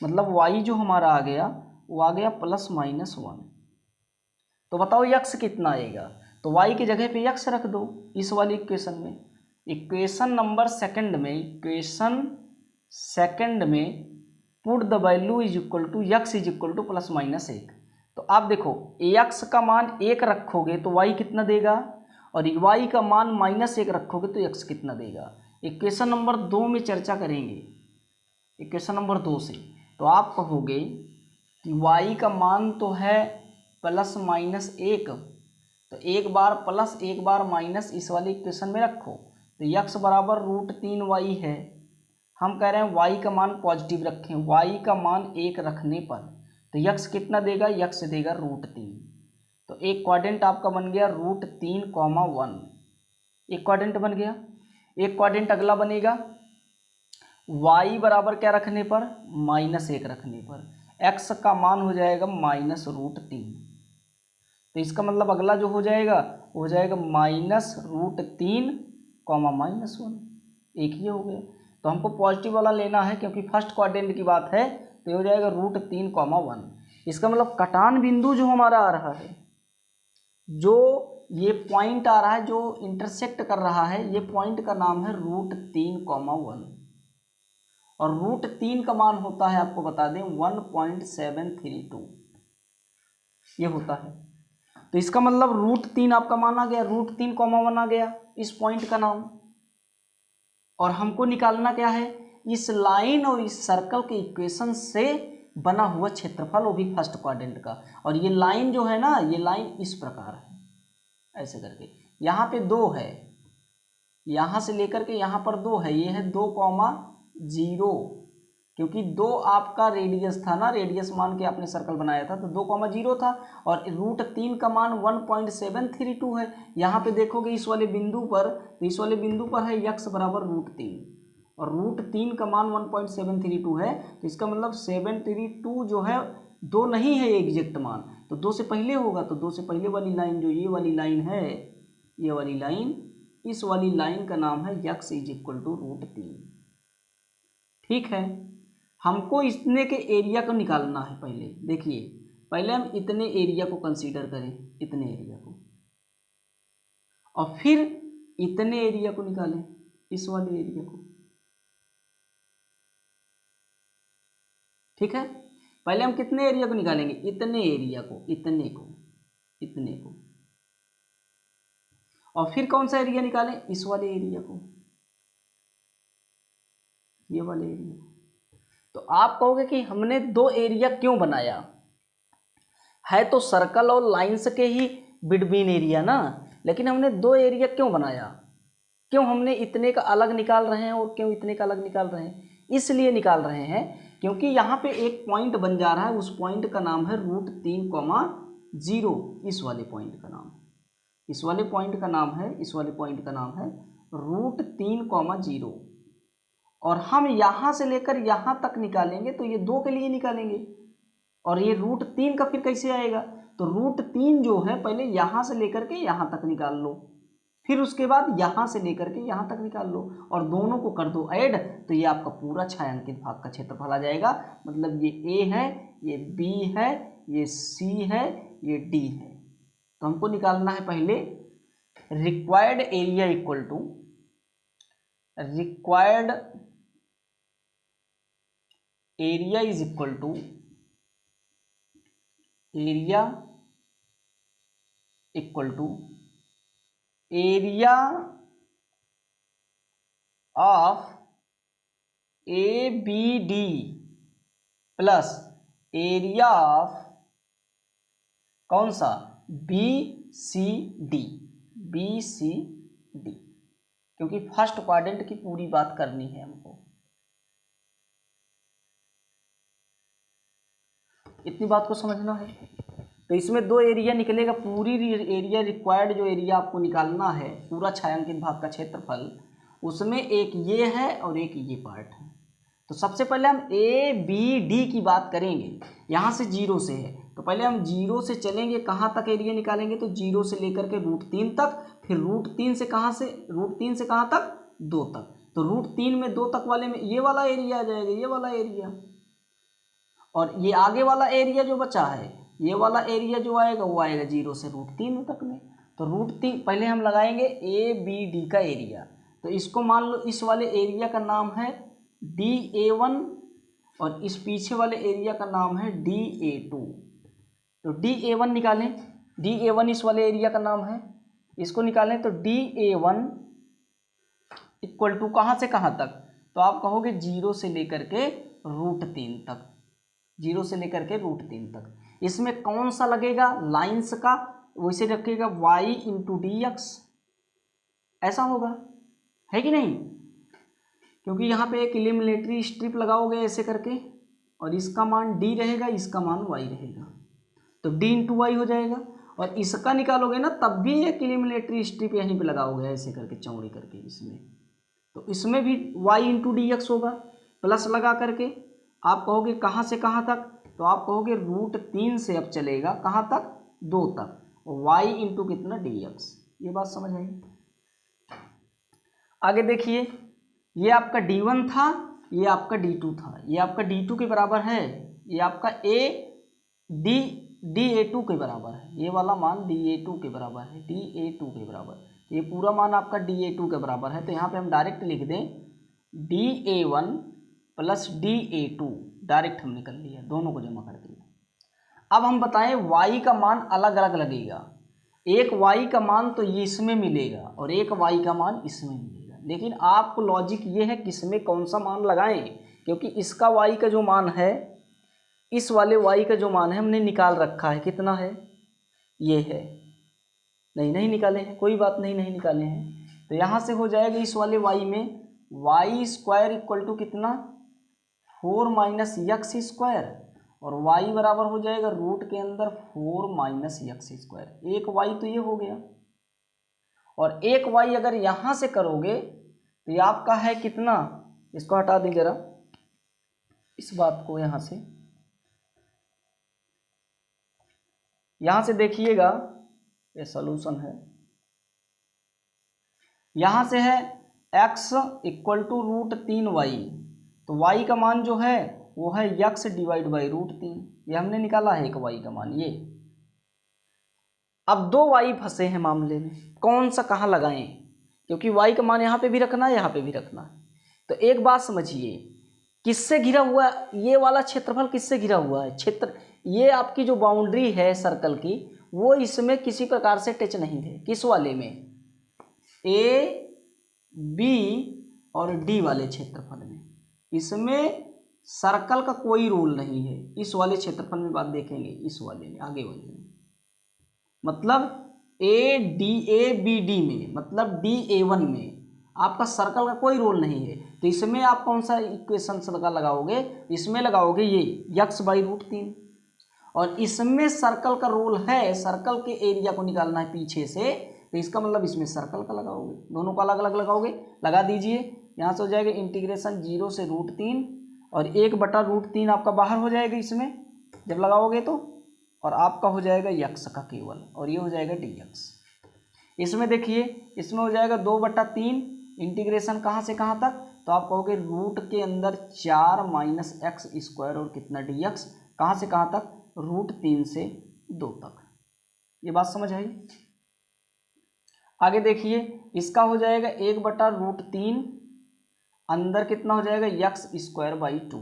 मतलब y जो हमारा आ गया वो आ गया +-1। तो बताओ x कितना आएगा, तो y की जगह पे x रख दो इस वाली इक्वेशन में। इक्वेशन नंबर सेकंड में put the value is equal to x is equal to +-1। तो आप देखो x का मान 1 रखोगे तो y कितना देगा, और y का मान -1 रखोगे तो x कितना देगा। इक्वेशन नंबर 2 में चर्चा करेंगे, इक्वेशन नंबर 2 से। तो आप कहोगे कि y का मान तो है +-1, तो एक बार प्लस एक बार माइनस इस वाली इक्वेशन में रखो, तो x बराबर √3y है। हम कह रहे हैं y का मान पॉजिटिव रखें, y का मान 1 रखने पर तो x कितना देगा, x देगा √3। तो एक क्वाड्रेंट आपका बन गया √3, 1, एक क्वाड्रेंट बन गया। एक क्वाड्रेंट अगला बनेगा y बराबर क्या रखने पर, -1 रखने पर, x का मान हो जाएगा -√3। तो इसका मतलब अगला जो हो जाएगा वो हो जाएगा -√3, -1, एक ही हो गया। तो हमको पॉजिटिव वाला लेना है क्योंकि फर्स्ट क्वाड्रेंट की बात है, तो ये हो जाएगा √3, 1। इसका मतलब कटान बिंदु जो हमारा आ रहा है, जो ये पॉइंट आ रहा है जो इंटरसेक्ट कर रहा है, ये पॉइंट का नाम है √3, 1, और √3 का मान होता है आपको बता दें 1.732, ये होता है। तो इसका मतलब √3 आपका मान आ गया, √3, 1 आ गया इस पॉइंट का नाम। और हमको निकालना क्या है, इस लाइन और इस सर्कल के इक्वेशन से बना हुआ क्षेत्रफल, वो भी फर्स्ट क्वाड्रेंट का। और ये लाइन जो है ना, ये लाइन इस प्रकार है, ऐसे करके यहाँ पे 2 है, यहाँ से लेकर के यहाँ पर 2 है, ये है 2,0, क्योंकि 2 आपका रेडियस था ना, रेडियस मान के आपने सर्कल बनाया था, तो 2,0 था, और √3 का मान 1.732 है। यहाँ पे देखोगे इस वाले बिंदु पर, तो इस वाले बिंदु पर है x बराबर √3, और √3 का मान 1.732 है, तो इसका मतलब 732 जो है 2 नहीं है एग्जैक्ट मान, तो 2 से पहले होगा। तो 2 से पहले वाली लाइन जो ये वाली लाइन है, ये वाली लाइन, इस वाली लाइन का नाम है x इज इक्वल टू √3। ठीक है, हमको इतने के एरिया को निकालना है। पहले देखिए, पहले हम इतने एरिया को कंसीडर करें, इतने एरिया को, और फिर इतने एरिया को निकालें, इस वाले एरिया को। ठीक है, पहले हम कितने एरिया को निकालेंगे, इतने एरिया को, इतने को, इतने को, और फिर कौन सा एरिया निकालें, इस वाले एरिया को, ये वाले एरिया को। तो आप कहोगे कि हमने 2 एरिया क्यों बनाया, है तो सर्कल और लाइंस के ही बिटवीन एरिया ना, लेकिन हमने 2 एरिया क्यों बनाया, क्यों हमने इतने का अलग निकाल रहे हैं और क्यों इतने का अलग निकाल रहे हैं। इसलिए निकाल रहे हैं क्योंकि यहाँ पे एक पॉइंट बन जा रहा है, उस पॉइंट का नाम है √3, 0, इस वाले पॉइंट का नाम, इस वाले पॉइंट का नाम है, इस वाले पॉइंट का नाम है √3, 0। और हम यहाँ से लेकर यहाँ तक निकालेंगे तो ये 2 के लिए निकालेंगे, और ये √3 का फिर कैसे आएगा, तो √3 जो है पहले यहाँ से लेकर के यहाँ तक निकाल लो, फिर उसके बाद यहाँ से लेकर के यहाँ तक निकाल लो, और दोनों को कर दो ऐड, तो ये आपका पूरा छायांकित भाग का क्षेत्रफल आ जाएगा। मतलब ये A है, ये B है, ये C है, ये D है। तो हमको निकालना है पहले required area equal to required area is equal to area equal to area of ABD plus area of कौन सा? BCD, BCD, क्योंकि फर्स्ट क्वाड्रेंट की पूरी बात करनी है हमको। इतनी बात को समझना है। तो इसमें दो एरिया निकलेगा, पूरी एरिया रिक्वायर्ड जो एरिया आपको निकालना है पूरा छायांकित भाग का क्षेत्रफल, उसमें एक ये है और एक ये पार्ट है। तो सबसे पहले हम ABD की बात करेंगे। यहाँ से 0 से है, तो पहले हम 0 से चलेंगे, कहाँ तक एरिया निकालेंगे? तो 0 से लेकर के √3 तक, फिर √3 से कहाँ से, √3 से कहाँ तक? 2 तक। तो √3 में 2 तक वाले में ये वाला एरिया आ जाएगा, ये वाला एरिया, और ये आगे वाला एरिया जो बचा है, ये वाला एरिया जो आएगा वो आएगा 0 से √3 तक में। तो √3 पहले हम लगाएंगे ABD का एरिया। तो इसको मान लो इस वाले एरिया का नाम है DA1 और इस पीछे वाले एरिया का नाम है DA2। तो DA1 निकालें, DA1 इस वाले एरिया का नाम है, इसको निकालें। तो DA1 इक्वल टू कहाँ से कहाँ तक? तो आप कहोगे 0 से लेकर के √3 तक, 0 से लेकर के √3 तक। इसमें कौन सा लगेगा? लाइंस का, वैसे रखेगा y × dx, ऐसा होगा, है कि नहीं? क्योंकि यहाँ पे एक इलिमिनेटरी स्ट्रिप लगाओगे ऐसे करके, और इसका मान d रहेगा, इसका मान y रहेगा, तो d × y हो जाएगा। और इसका निकालोगे ना तब भी एक इलिमिनेटरी स्ट्रिप यहीं पे लगाओगे ऐसे करके चौड़ी करके इसमें, तो इसमें भी y × dx होगा, प्लस लगा करके आप कहोगे कहाँ से कहाँ तक? तो आप कहोगे √3 से अब चलेगा कहाँ तक? 2 तक, y × कितना? dx। ये बात समझ आई? आगे देखिए, ये आपका D1 था, ये आपका D2 था, ये आपका D2 के बराबर है, ये आपका DA2 के बराबर है, ये वाला मान DA2 के बराबर है, DA2 के बराबर, ये पूरा मान आपका DA2 के बराबर है। तो यहाँ पे हम डायरेक्ट लिख दें DA1 + DA2, डायरेक्ट हम निकल लिया, दोनों को जमा कर दिया। अब हम बताएं y का मान अलग अलग लगेगा, एक y का मान तो ये इसमें मिलेगा और एक y का मान इसमें मिलेगा, लेकिन आपको लॉजिक ये है किसमें कौन सा मान लगाएं, क्योंकि इसका y का जो मान है, इस वाले y का जो मान है हमने निकाल रखा है, कितना है? ये है, नहीं निकाले हैं, कोई बात नहीं, नहीं निकाले हैं। तो यहाँ से हो जाएगा इस वाले y में y² = कितना? 4 - x², और y बराबर हो जाएगा रूट के अंदर 4 - x²। एक y तो ये हो गया, और एक y अगर यहाँ से करोगे तो ये आपका है कितना? इसको हटा दें जरा, इस बात को यहाँ से, यहाँ से देखिएगा, ये सॉल्यूशन है, यहाँ से है x = √3y, तो y का मान जो है वो है x /√3, ये हमने निकाला है एक y का मान ये। अब 2 y फंसे हैं मामले में, कौन सा कहाँ लगाएं, क्योंकि y का मान यहाँ पे भी रखना है, यहाँ पे भी रखना है। तो एक बात समझिए, किससे घिरा हुआ ये वाला क्षेत्रफल, किससे घिरा हुआ है? क्षेत्र, ये आपकी जो बाउंड्री है सर्कल की, वो इसमें किसी प्रकार से टच नहीं है। किस वाले में? A, B और D वाले क्षेत्रफल में, इसमें सर्कल का कोई रोल नहीं है। इस वाले क्षेत्रफल में बात देखेंगे, इस वाले में, आगे वाले में, मतलब ABD में, मतलब DA1 में आपका सर्कल का कोई रोल नहीं है। तो इसमें आप कौन सा इक्वेशन लगाओगे? इसमें लगाओगे ये x/√3, और इसमें सर्कल का रोल है, सर्कल के एरिया को निकालना है पीछे से, तो इसका मतलब इसमें सर्कल का लगाओगे, दोनों को अलग अलग लगाओगे, लगा दीजिए। यहाँ से हो जाएगा इंटीग्रेशन 0 से √3, और 1/√3 आपका बाहर हो जाएगा इसमें जब लगाओगे तो, और आपका हो जाएगा x का केवल, और ये हो जाएगा dx। इसमें देखिए, इसमें हो जाएगा 2/3, इंटीग्रेशन कहाँ से कहाँ तक? तो आप कहोगे रूट के अंदर 4 - x² और कितना dx, कहाँ से कहाँ तक? √3 से 2 तक। ये बात समझ आई? आगे देखिए, इसका हो जाएगा 1/√3, अंदर कितना हो जाएगा? x² / 2,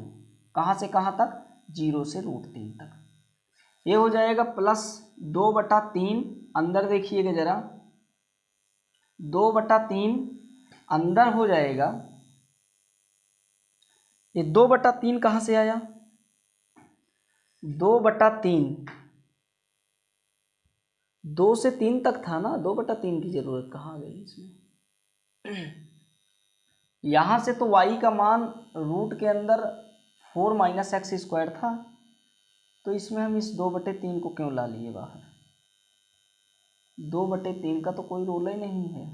कहाँ से कहाँ तक? 0 से √3 तक। ये हो जाएगा प्लस 2/3, अंदर देखिएगा जरा, 2/3 अंदर हो जाएगा, ये 2/3 कहाँ से आया? 2/3 2 से 3 तक था ना, 2/3 की ज़रूरत कहाँ गई इसमें। यहाँ से तो y का मान रूट के अंदर 4 - x² था, तो इसमें हम इस 2/3 को क्यों ला लिए बाहर। 2/3 का तो कोई रोल ही नहीं है।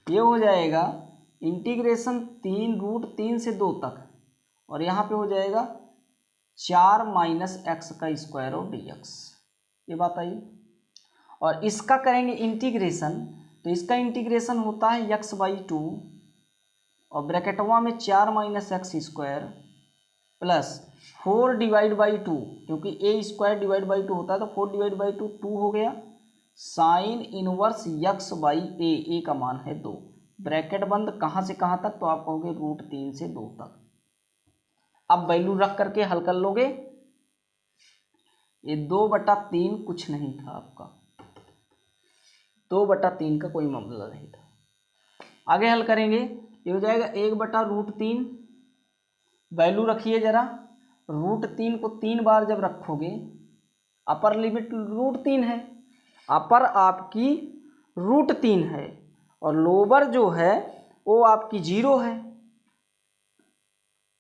ये हो जाएगा इंटीग्रेशन 3√3 से 2 तक, और यहाँ पे हो जाएगा 4 - x² और dx। ये बात आई। और इसका करेंगे इंटीग्रेशन, तो इसका इंटीग्रेशन होता है x/2 और ब्रैकेटवा में 4 - x² प्लस 4/2, क्योंकि a²/2 होता है तो 4/2 2 हो गया, साइन इनवर्स x/a, a का मान है 2, ब्रैकेट बंद, कहाँ से कहाँ तक, तो आप कहोगे √3 से 2 तक। अब वैल्यू रख करके हल कर लोगे। ये 2/3 कुछ नहीं था आपका, 2/3 का कोई मामला नहीं था। आगे हल करेंगे, ये हो जाएगा 1/√3, वैल्यू रखिए जरा, √3 को 3 बार जब रखोगे, अपर लिमिट √3 है, अपर आपकी √3 है और लोअर जो है वो आपकी 0 है,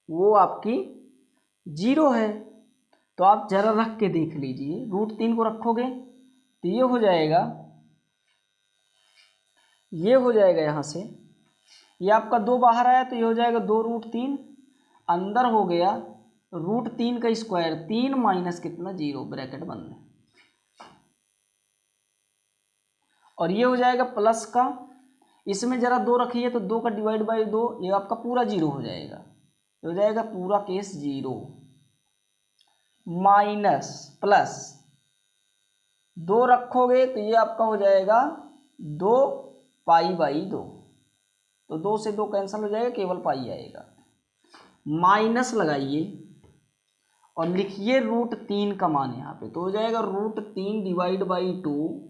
वो आपकी 0 है। तो आप जरा रख के देख लीजिए, √3 को रखोगे तो ये हो जाएगा, ये हो जाएगा, यहाँ से ये आपका 2 बाहर आया तो ये हो जाएगा 2√3, अंदर हो गया √3 का स्क्वायर, 3 माइनस कितना 0, ब्रैकेट बंद है, और ये हो जाएगा प्लस का, इसमें जरा 2 रखिए तो 2 का डिवाइड/2, ये आपका पूरा 0 हो जाएगा, ये हो जाएगा पूरा केस 0, माइनस प्लस 2 रखोगे तो ये आपका हो जाएगा 2π/2, तो 2 से 2 कैंसिल हो जाएगा, केवल पाई आएगा, माइनस लगाइए और लिखिए √3 का मान यहाँ पे, तो हो जाएगा √3/2,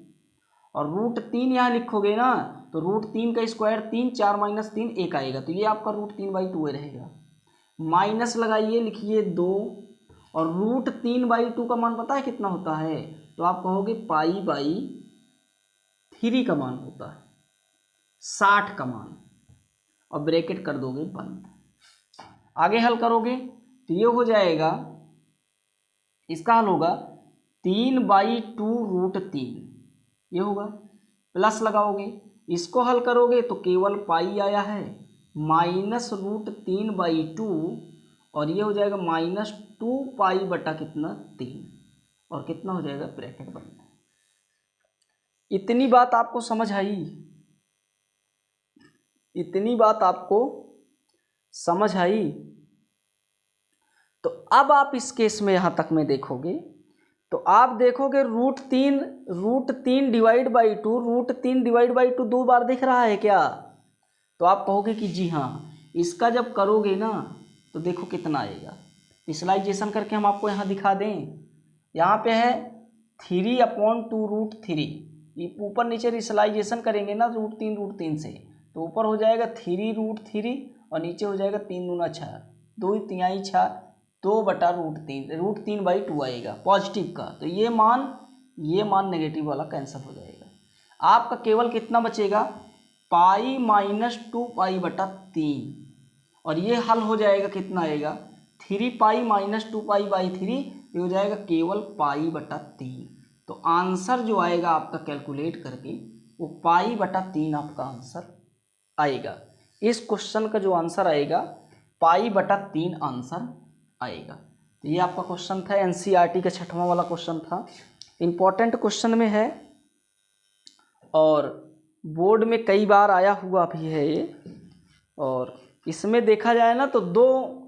और √3 यहाँ लिखोगे ना तो √3 का स्क्वायर 3, 4 - 3 1 आएगा, तो ये आपका √3/2 रहेगा, माइनस लगाइए, लिखिए 2, और √3/2 का मान पता है कितना होता है, तो आप कहोगे π/3 का मान होता है, 60 का मान, और ब्रैकेट कर दोगे बंद। आगे हल करोगे तो ये हो जाएगा, इसका हल होगा 3/2√3, ये होगा, प्लस लगाओगे, इसको हल करोगे तो केवल पाई आया है, माइनस √3/2, और ये हो जाएगा -2π बटा कितना 3, और कितना हो जाएगा, ब्रैकेट बंद। इतनी बात आपको समझ आई, इतनी बात आपको समझ आई। तो अब आप इस केस में यहाँ तक में देखोगे तो आप देखोगे √3 डिवाइड/2, √3 2 बार दिख रहा है क्या, तो आप कहोगे कि जी हाँ। इसका जब करोगे ना तो देखो कितना आएगा, विजुलाइजेशन करके हम आपको यहाँ दिखा दें, यहाँ पे है 3/2√3, ये ऊपर नीचे विजुलाइजेशन करेंगे ना √3 से, तो ऊपर हो जाएगा 3√3 और नीचे हो जाएगा 3 दूना 6, 2 तिहाई 6, 2/√3 आएगा पॉजिटिव का, तो ये मान नेगेटिव वाला कैंसिल हो जाएगा। आपका केवल कितना बचेगा, पाई -2π/3, और ये हल हो जाएगा, कितना आएगा 3π - 2π/3, ये हो जाएगा केवल π/3। तो आंसर जो आएगा आपका कैलकुलेट करके वो π/3 आपका आंसर आएगा। इस क्वेश्चन का जो आंसर आएगा π/3 आंसर आएगा। तो ये आपका क्वेश्चन था, एनसीईआरटी का 6वां वाला क्वेश्चन था, इम्पॉर्टेंट क्वेश्चन में है और बोर्ड में कई बार आया हुआ भी है ये। और इसमें देखा जाए ना तो 2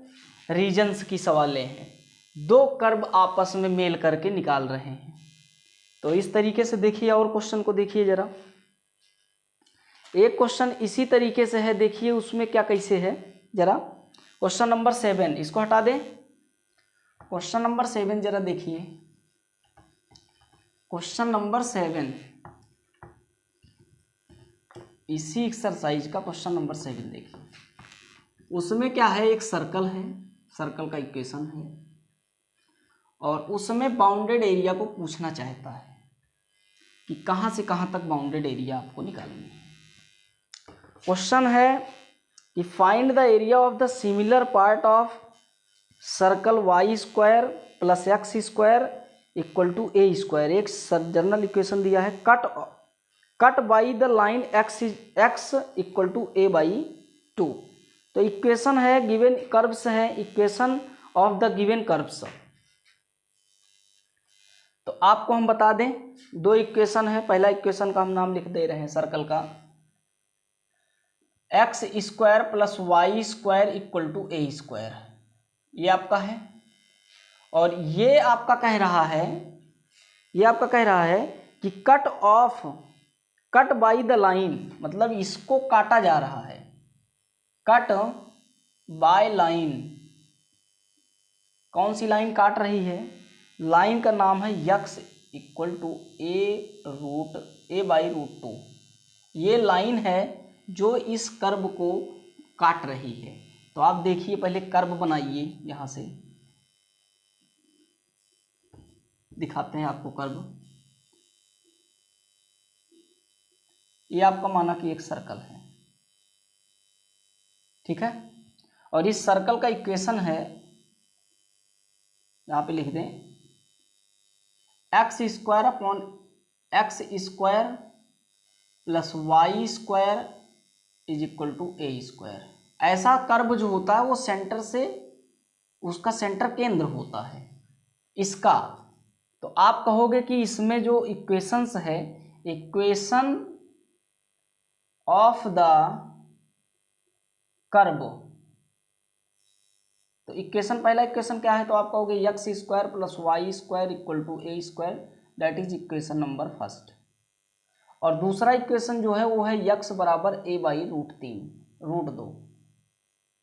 रीजन्स की सवालें हैं, 2 कर्व आपस में मेल करके निकाल रहे हैं। तो इस तरीके से देखिए, और क्वेश्चन को देखिए जरा, एक क्वेश्चन इसी तरीके से है, देखिए उसमें क्या कैसे है जरा। क्वेश्चन नंबर 7, इसको हटा दें, क्वेश्चन नंबर 7 जरा देखिए, क्वेश्चन नंबर 7 इसी एक्सरसाइज का क्वेश्चन नंबर 7 देखिए। उसमें क्या है, एक सर्कल है, सर्कल का इक्वेशन है और उसमें बाउंडेड एरिया को पूछना चाहता है। कि कहाँ से कहाँ तक बाउंडेड एरिया आपको निकालनी है। क्वेश्चन है कि find the area of the similar part of circle y square plus x square equal to a square. एक जनरल इक्वेशन दिया है, cut by the line x equal to a by 2। तो equation है, given curves है, equation of the given curves. तो आपको हम बता दें, दो इक्वेशन है। पहला इक्वेशन का हम नाम लिख दे रहे हैं सर्कल का, x square plus y square equal to a square, ये आपका है। और ये आपका कह रहा है, ये आपका कह रहा है कि कट बाई द लाइन, मतलब इसको काटा जा रहा है, कट बाय लाइन। कौन सी लाइन काट रही है? लाइन का नाम है x equal to a by root 2। ये लाइन है जो इस कर्व को काट रही है। तो आप देखिए, पहले कर्व बनाइए, यहां से दिखाते हैं आपको कर्व। ये आपका माना कि एक सर्कल है, ठीक है। और इस सर्कल का इक्वेशन है, यहां पे लिख दें, x square upon x square plus y square is equal to a square. ऐसा कर्व जो होता है वो सेंटर से, उसका सेंटर केंद्र होता है इसका। तो आप कहोगे कि इसमें जो इक्वेशंस है, इक्वेशन ऑफ द कर्व, तो इक्वेशन, पहला इक्वेशन क्या है? तो आप कहोगे x square plus y square equal to a square, that is equation number first. और दूसरा इक्वेशन जो है वो है यक्स बराबर ए बाई रूट 2।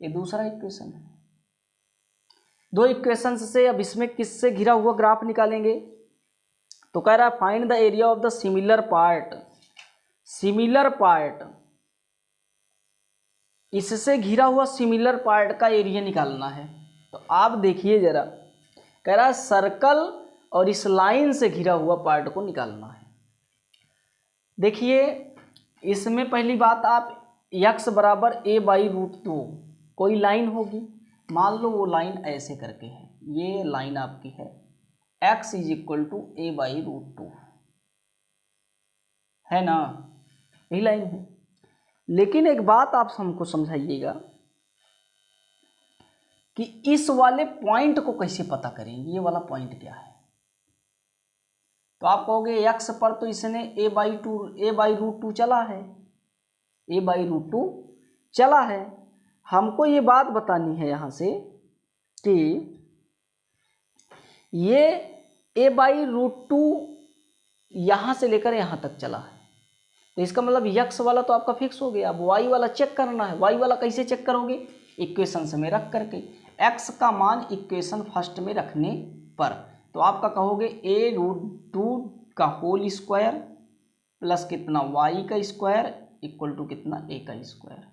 ये दूसरा इक्वेशन है। दो इक्वेशन से अब इसमें किससे घिरा हुआ ग्राफ निकालेंगे? तो कह रहा है find the area of the similar part. Similar part, इससे घिरा हुआ सिमिलर पार्ट का एरिया निकालना है। तो आप देखिए जरा, कह रहा है सर्कल और इस लाइन से घिरा हुआ पार्ट को निकालना है। देखिए, इसमें पहली बात, आप यक्स बराबर ए बाई रूट 2, कोई लाइन होगी, मान लो वो लाइन ऐसे करके है, ये लाइन आपकी है, x is equal to a by root 2, है ना, यही लाइन है। लेकिन एक बात आप हमको समझाइएगा कि इस वाले पॉइंट को कैसे पता करेंगे, ये वाला पॉइंट क्या है? तो आप कहोगे एक्स पर तो इसने ए बाई रूट 2 चला है, ए बाई रूट 2 चला है। हमको ये बात बतानी है यहाँ से कि ये ए बाई रूट 2 यहाँ से लेकर यहाँ तक चला है। तो इसका मतलब यक्स वाला तो आपका फिक्स हो गया। अब वाई वाला चेक करना है। वाई वाला कैसे चेक करोगे? इक्वेशन में रख करके, एक्स का मान इक्वेशन फर्स्ट में रखने पर। तो आपका कहोगे ए रूट 2 का होल स्क्वायर प्लस कितना वाई का स्क्वायर इक्वल टू कितना ए का स्क्वायर।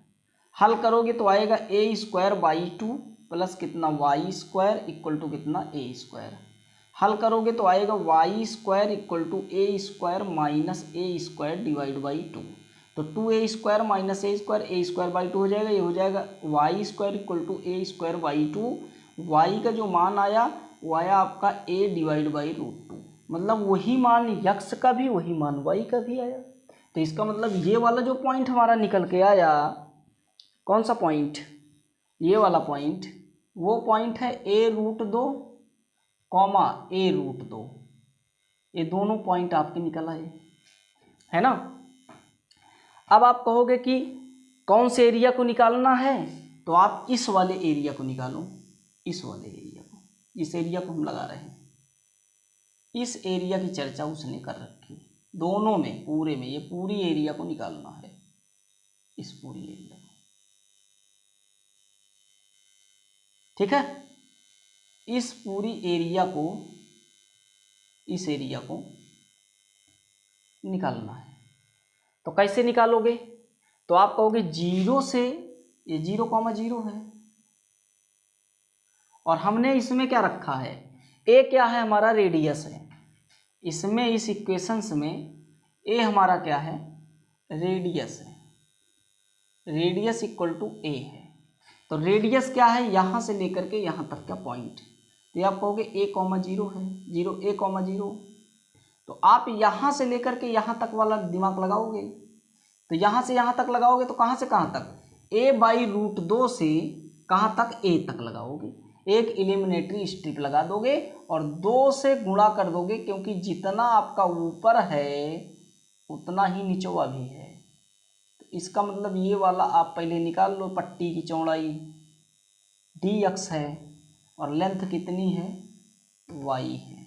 हल करोगे तो आएगा ए स्क्वायर बाई 2 प्लस कितना वाई स्क्वायर इक्वल टू कितना ए स्क्वायर। हल करोगे तो आएगा y square equal to a square minus a square divide by 2। तो 2a square minus a square by 2 हो जाएगा। ये हो जाएगा y square equal to a square by 2। Y का जो मान आया वो आया आपका a डिवाइड बाई रूट 2, मतलब वही मान यक्स का भी, वही मान वाई का भी आया। तो इसका मतलब ये वाला जो पॉइंट हमारा निकल के आया, कौन सा पॉइंट? ये वाला पॉइंट, वो पॉइंट है a root 2 comma a root 2। ये दोनों पॉइंट आपके निकल आए, है ना। अब आप कहोगे कि कौन से एरिया को निकालना है, तो आप इस वाले एरिया को निकालो, इस वाले एरिया को, इस एरिया को हम लगा रहे हैं। इस एरिया की चर्चा उसने कर रखी, दोनों में, पूरे में, ये पूरी एरिया को निकालना है, इस पूरी एरिया को, ठीक है। इस पूरी एरिया को, इस एरिया को निकालना है। तो कैसे निकालोगे? तो आप कहोगे 0 से, ये 0,0 है, और हमने इसमें क्या रखा है, ए क्या है हमारा, रेडियस है। इसमें इस इक्वेशंस में ए हमारा क्या है, रेडियस है, रेडियस इक्वल टू ए है। तो रेडियस क्या है, यहाँ से लेकर के यहाँ तक का पॉइंट, तो आप कहोगे a,0 है, 0 a,0। तो आप यहाँ से लेकर के यहाँ तक वाला दिमाग लगाओगे, तो यहाँ से यहाँ तक लगाओगे तो कहाँ से कहाँ तक, a/√2 से कहाँ तक, a तक लगाओगे। एक एलिमिनेटरी स्ट्रिप लगा दोगे और 2 से गुणा कर दोगे, क्योंकि जितना आपका ऊपर है उतना ही निचवा भी है। तो इसका मतलब ये वाला आप पहले निकाल लो, पट्टी की चौड़ाई dx है और लेंथ कितनी है, y है।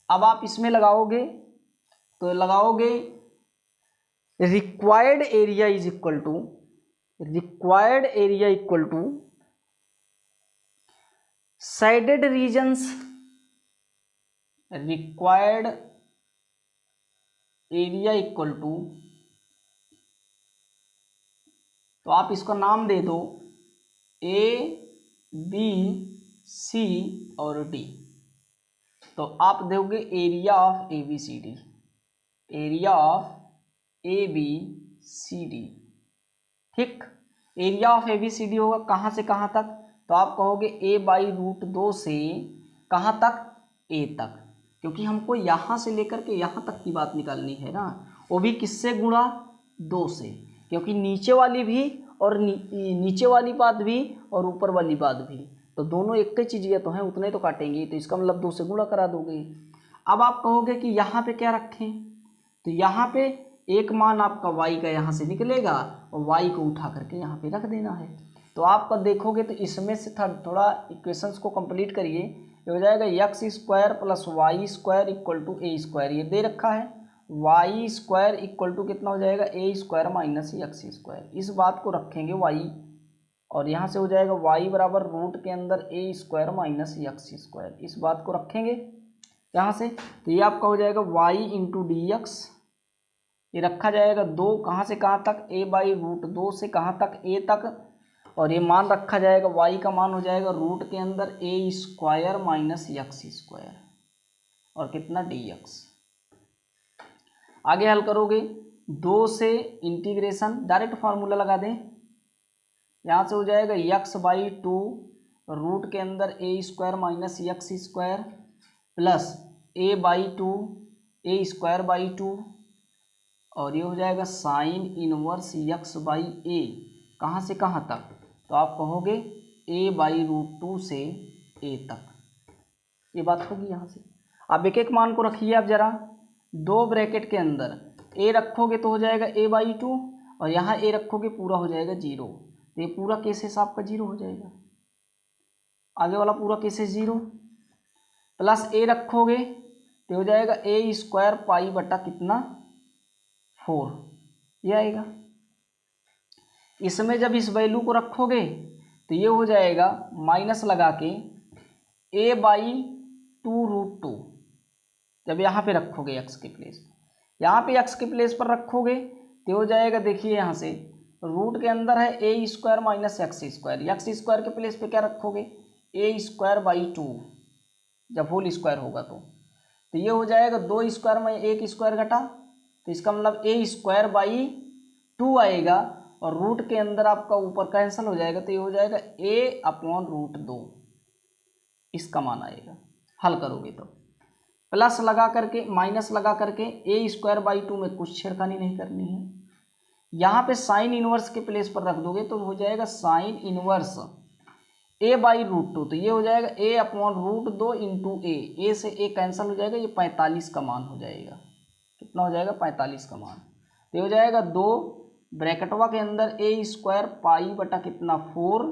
अब आप इसमें लगाओगे तो लगाओगे required area is equal to, required area equal to sided regions, required area equal to, तो आप इसका नाम दे दो A, B, C और D। तो आप दोगे area of ABCD, area of ABCD, ठीक। एरिया ऑफ ABCD होगा कहाँ से कहाँ तक, तो आप कहोगे a/√2 से कहाँ तक, a तक, क्योंकि हमको यहाँ से लेकर के यहाँ तक की बात निकालनी है ना, वो भी किससे गुणा, 2 से, क्योंकि नीचे वाली भी और नीचे वाली बात भी और ऊपर वाली बात भी, तो दोनों एक ही चीज़ें तो हैं, उतने तो काटेंगे, तो इसका मतलब 2 से गुणा करा दोगे। अब आप कहोगे कि यहाँ पे क्या रखें, तो यहाँ पे एक मान आपका y का यहाँ से निकलेगा और y को उठा करके यहाँ पे रख देना है। तो आपका देखोगे तो इसमें से थोड़ा इक्वेशंस को कंप्लीट करिए, ये हो जाएगा x² + y² equal to a², ये दे रखा है, y² इक्वल टू कितना हो जाएगा, a² - x²। इस बात को रखेंगे y, और यहाँ से हो जाएगा y बराबर रूट के अंदर a² - x², इस बात को रखेंगे यहाँ से, तो ये आपका हो जाएगा y × dx, ये रखा जाएगा 2 कहाँ से कहाँ तक, a/√2 से कहाँ तक, a तक, और ये मान रखा जाएगा, y का मान हो जाएगा रूट के अंदर a² - x², और कितना, dx। आगे हल करोगे, 2 से इंटीग्रेशन, डायरेक्ट फार्मूला लगा दें, यहाँ से हो जाएगा x/2 रूट के अंदर a² - x² plus a/2 a²/2, और ये हो जाएगा साइन इनवर्स x/a, कहाँ से कहाँ तक, तो आप कहोगे a/√2 से a तक, ये बात होगी। यहाँ से आप एक एक मान को रखिए, आप जरा 2 ब्रैकेट के अंदर a रखोगे तो हो जाएगा a/2, और यहाँ a रखोगे पूरा हो जाएगा 0, तो ये पूरा केसेस आपका 0 हो जाएगा, आगे वाला पूरा केसेस 0, प्लस a रखोगे तो हो जाएगा a² पाई बटा कितना, 4, ये आएगा। इसमें जब इस वैल्यू को रखोगे तो ये हो जाएगा माइनस लगा के a/2√2, जब यहाँ पे रखोगे x के प्लेस, यहाँ पे x के प्लेस पर रखोगे तो हो जाएगा, देखिए यहाँ से रूट के अंदर है a² - x², x² के प्लेस पे क्या रखोगे, a²/2, जब होल स्क्वायर होगा तो ये हो जाएगा 2² में 1² घटा, तो इसका मतलब a²/2 आएगा, और रूट के अंदर आपका ऊपर कैंसिल हो जाएगा, तो ये हो जाएगा a/√2, इसका मान आएगा। हल करोगे तो प्लस लगा करके माइनस लगा करके a²/2 में कुछ छेड़खानी नहीं करनी है, यहाँ पे साइन इनवर्स के प्लेस पर रख दोगे तो हो जाएगा साइन इनवर्स a/√2, तो ये हो जाएगा a/√2 इंटू a से a कैंसिल हो जाएगा, ये 45 का मान हो जाएगा, कितना हो जाएगा, 45 का मान, तो हो जाएगा 2 ब्रैकेटवा के अंदर a² पाई बटा कितना 4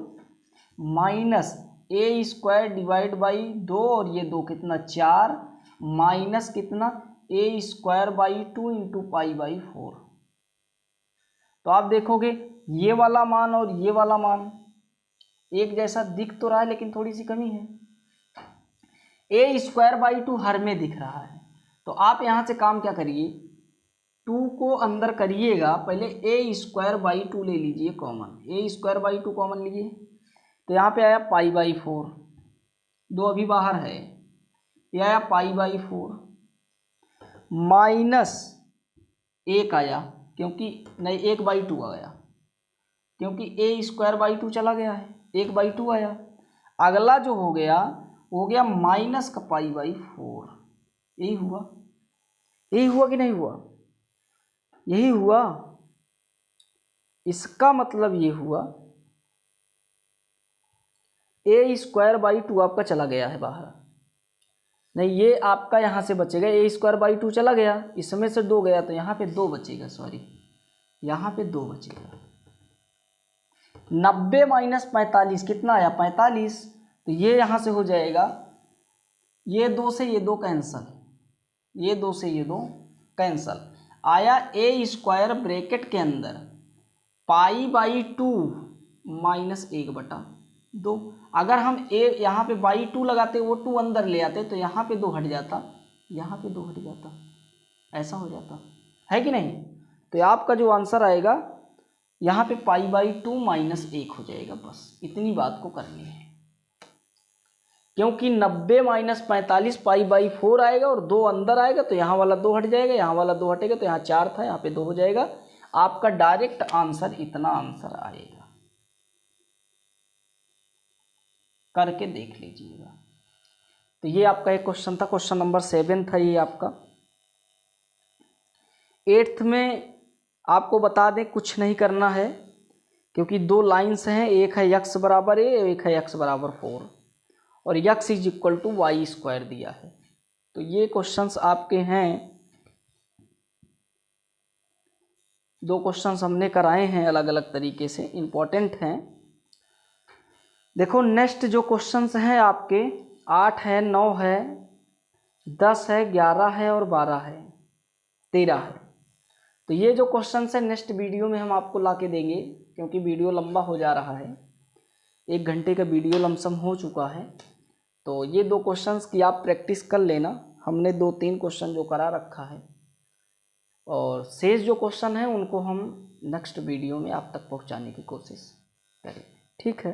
माइनस a² डिवाइड बाई 2, और ये 2 कितना 4 माइनस कितना a²/2 इंटू π/4। तो आप देखोगे ये वाला मान और ये वाला मान एक जैसा दिख तो रहा है, लेकिन थोड़ी सी कमी है, a²/2 हर में दिख रहा है, तो आप यहाँ से काम क्या करिए, 2 को अंदर करिएगा, पहले a²/2 ले लीजिए कॉमन, a²/2 कॉमन लीजिए, तो यहाँ पे आया π/4, 2 अभी बाहर है, ये आया π/4 माइनस 1 आया, क्योंकि नहीं 1/2 आ गया, क्योंकि a² 2 चला गया है, 1/2 आया। अगला जो हो गया माइनस का π/4। यही हुआ, यही हुआ कि नहीं हुआ? यही हुआ। इसका मतलब ये हुआ a² 2 आपका चला गया है बाहर, नहीं ये आपका यहाँ से बचेगा, a² 2 चला गया, इसमें से 2 गया तो यहाँ पे 2 बचेगा, सॉरी यहाँ पे 2 बचेगा। 90 माइनस 45 कितना आया? 45। तो ये यहाँ से हो जाएगा, ये 2 से ये 2 कैंसल, ये 2 से ये 2 कैंसल, आया a² ब्रैकेट के अंदर π/2 माइनस 1/2। अगर हम a यहाँ पे /2 लगाते, वो 2 अंदर ले आते तो यहाँ पे 2 हट जाता, यहाँ पे 2 हट जाता, ऐसा हो जाता है कि नहीं? तो आपका जो आंसर आएगा यहाँ पे π/2 माइनस 1 हो जाएगा। बस इतनी बात को करनी है, क्योंकि 90 माइनस 45 π/4 आएगा और 2 अंदर आएगा तो यहाँ वाला 2 हट जाएगा, यहाँ वाला 2 हटेगा तो यहाँ 4 था, यहाँ पे 2 हो जाएगा। आपका डायरेक्ट आंसर इतना आंसर आएगा, करके देख लीजिएगा। तो ये आपका एक क्वेश्चन था, क्वेश्चन नंबर 7 था ये आपका। 8th में आपको बता दें कुछ नहीं करना है, क्योंकि 2 लाइन्स हैं, एक है x बराबर a, एक है x बराबर 4 और x = y² दिया है। तो ये क्वेश्चंस आपके हैं, 2 क्वेश्चंस हमने कराए हैं अलग अलग तरीके से, इम्पॉर्टेंट हैं। देखो नेक्स्ट जो क्वेश्चंस हैं आपके 8 है, 9 है, 10 है, 11 है और 12 है, 13 है। तो ये जो क्वेश्चंस है नेक्स्ट वीडियो में हम आपको ला के देंगे, क्योंकि वीडियो लंबा हो जा रहा है, 1 घंटे का वीडियो लमसम हो चुका है। तो ये 2 क्वेश्चंस की आप प्रैक्टिस कर लेना, हमने 2-3 क्वेश्चन जो करा रखा है, और शेष जो क्वेश्चन हैं उनको हम नेक्स्ट वीडियो में आप तक पहुंचाने की कोशिश करेंगे। ठीक है।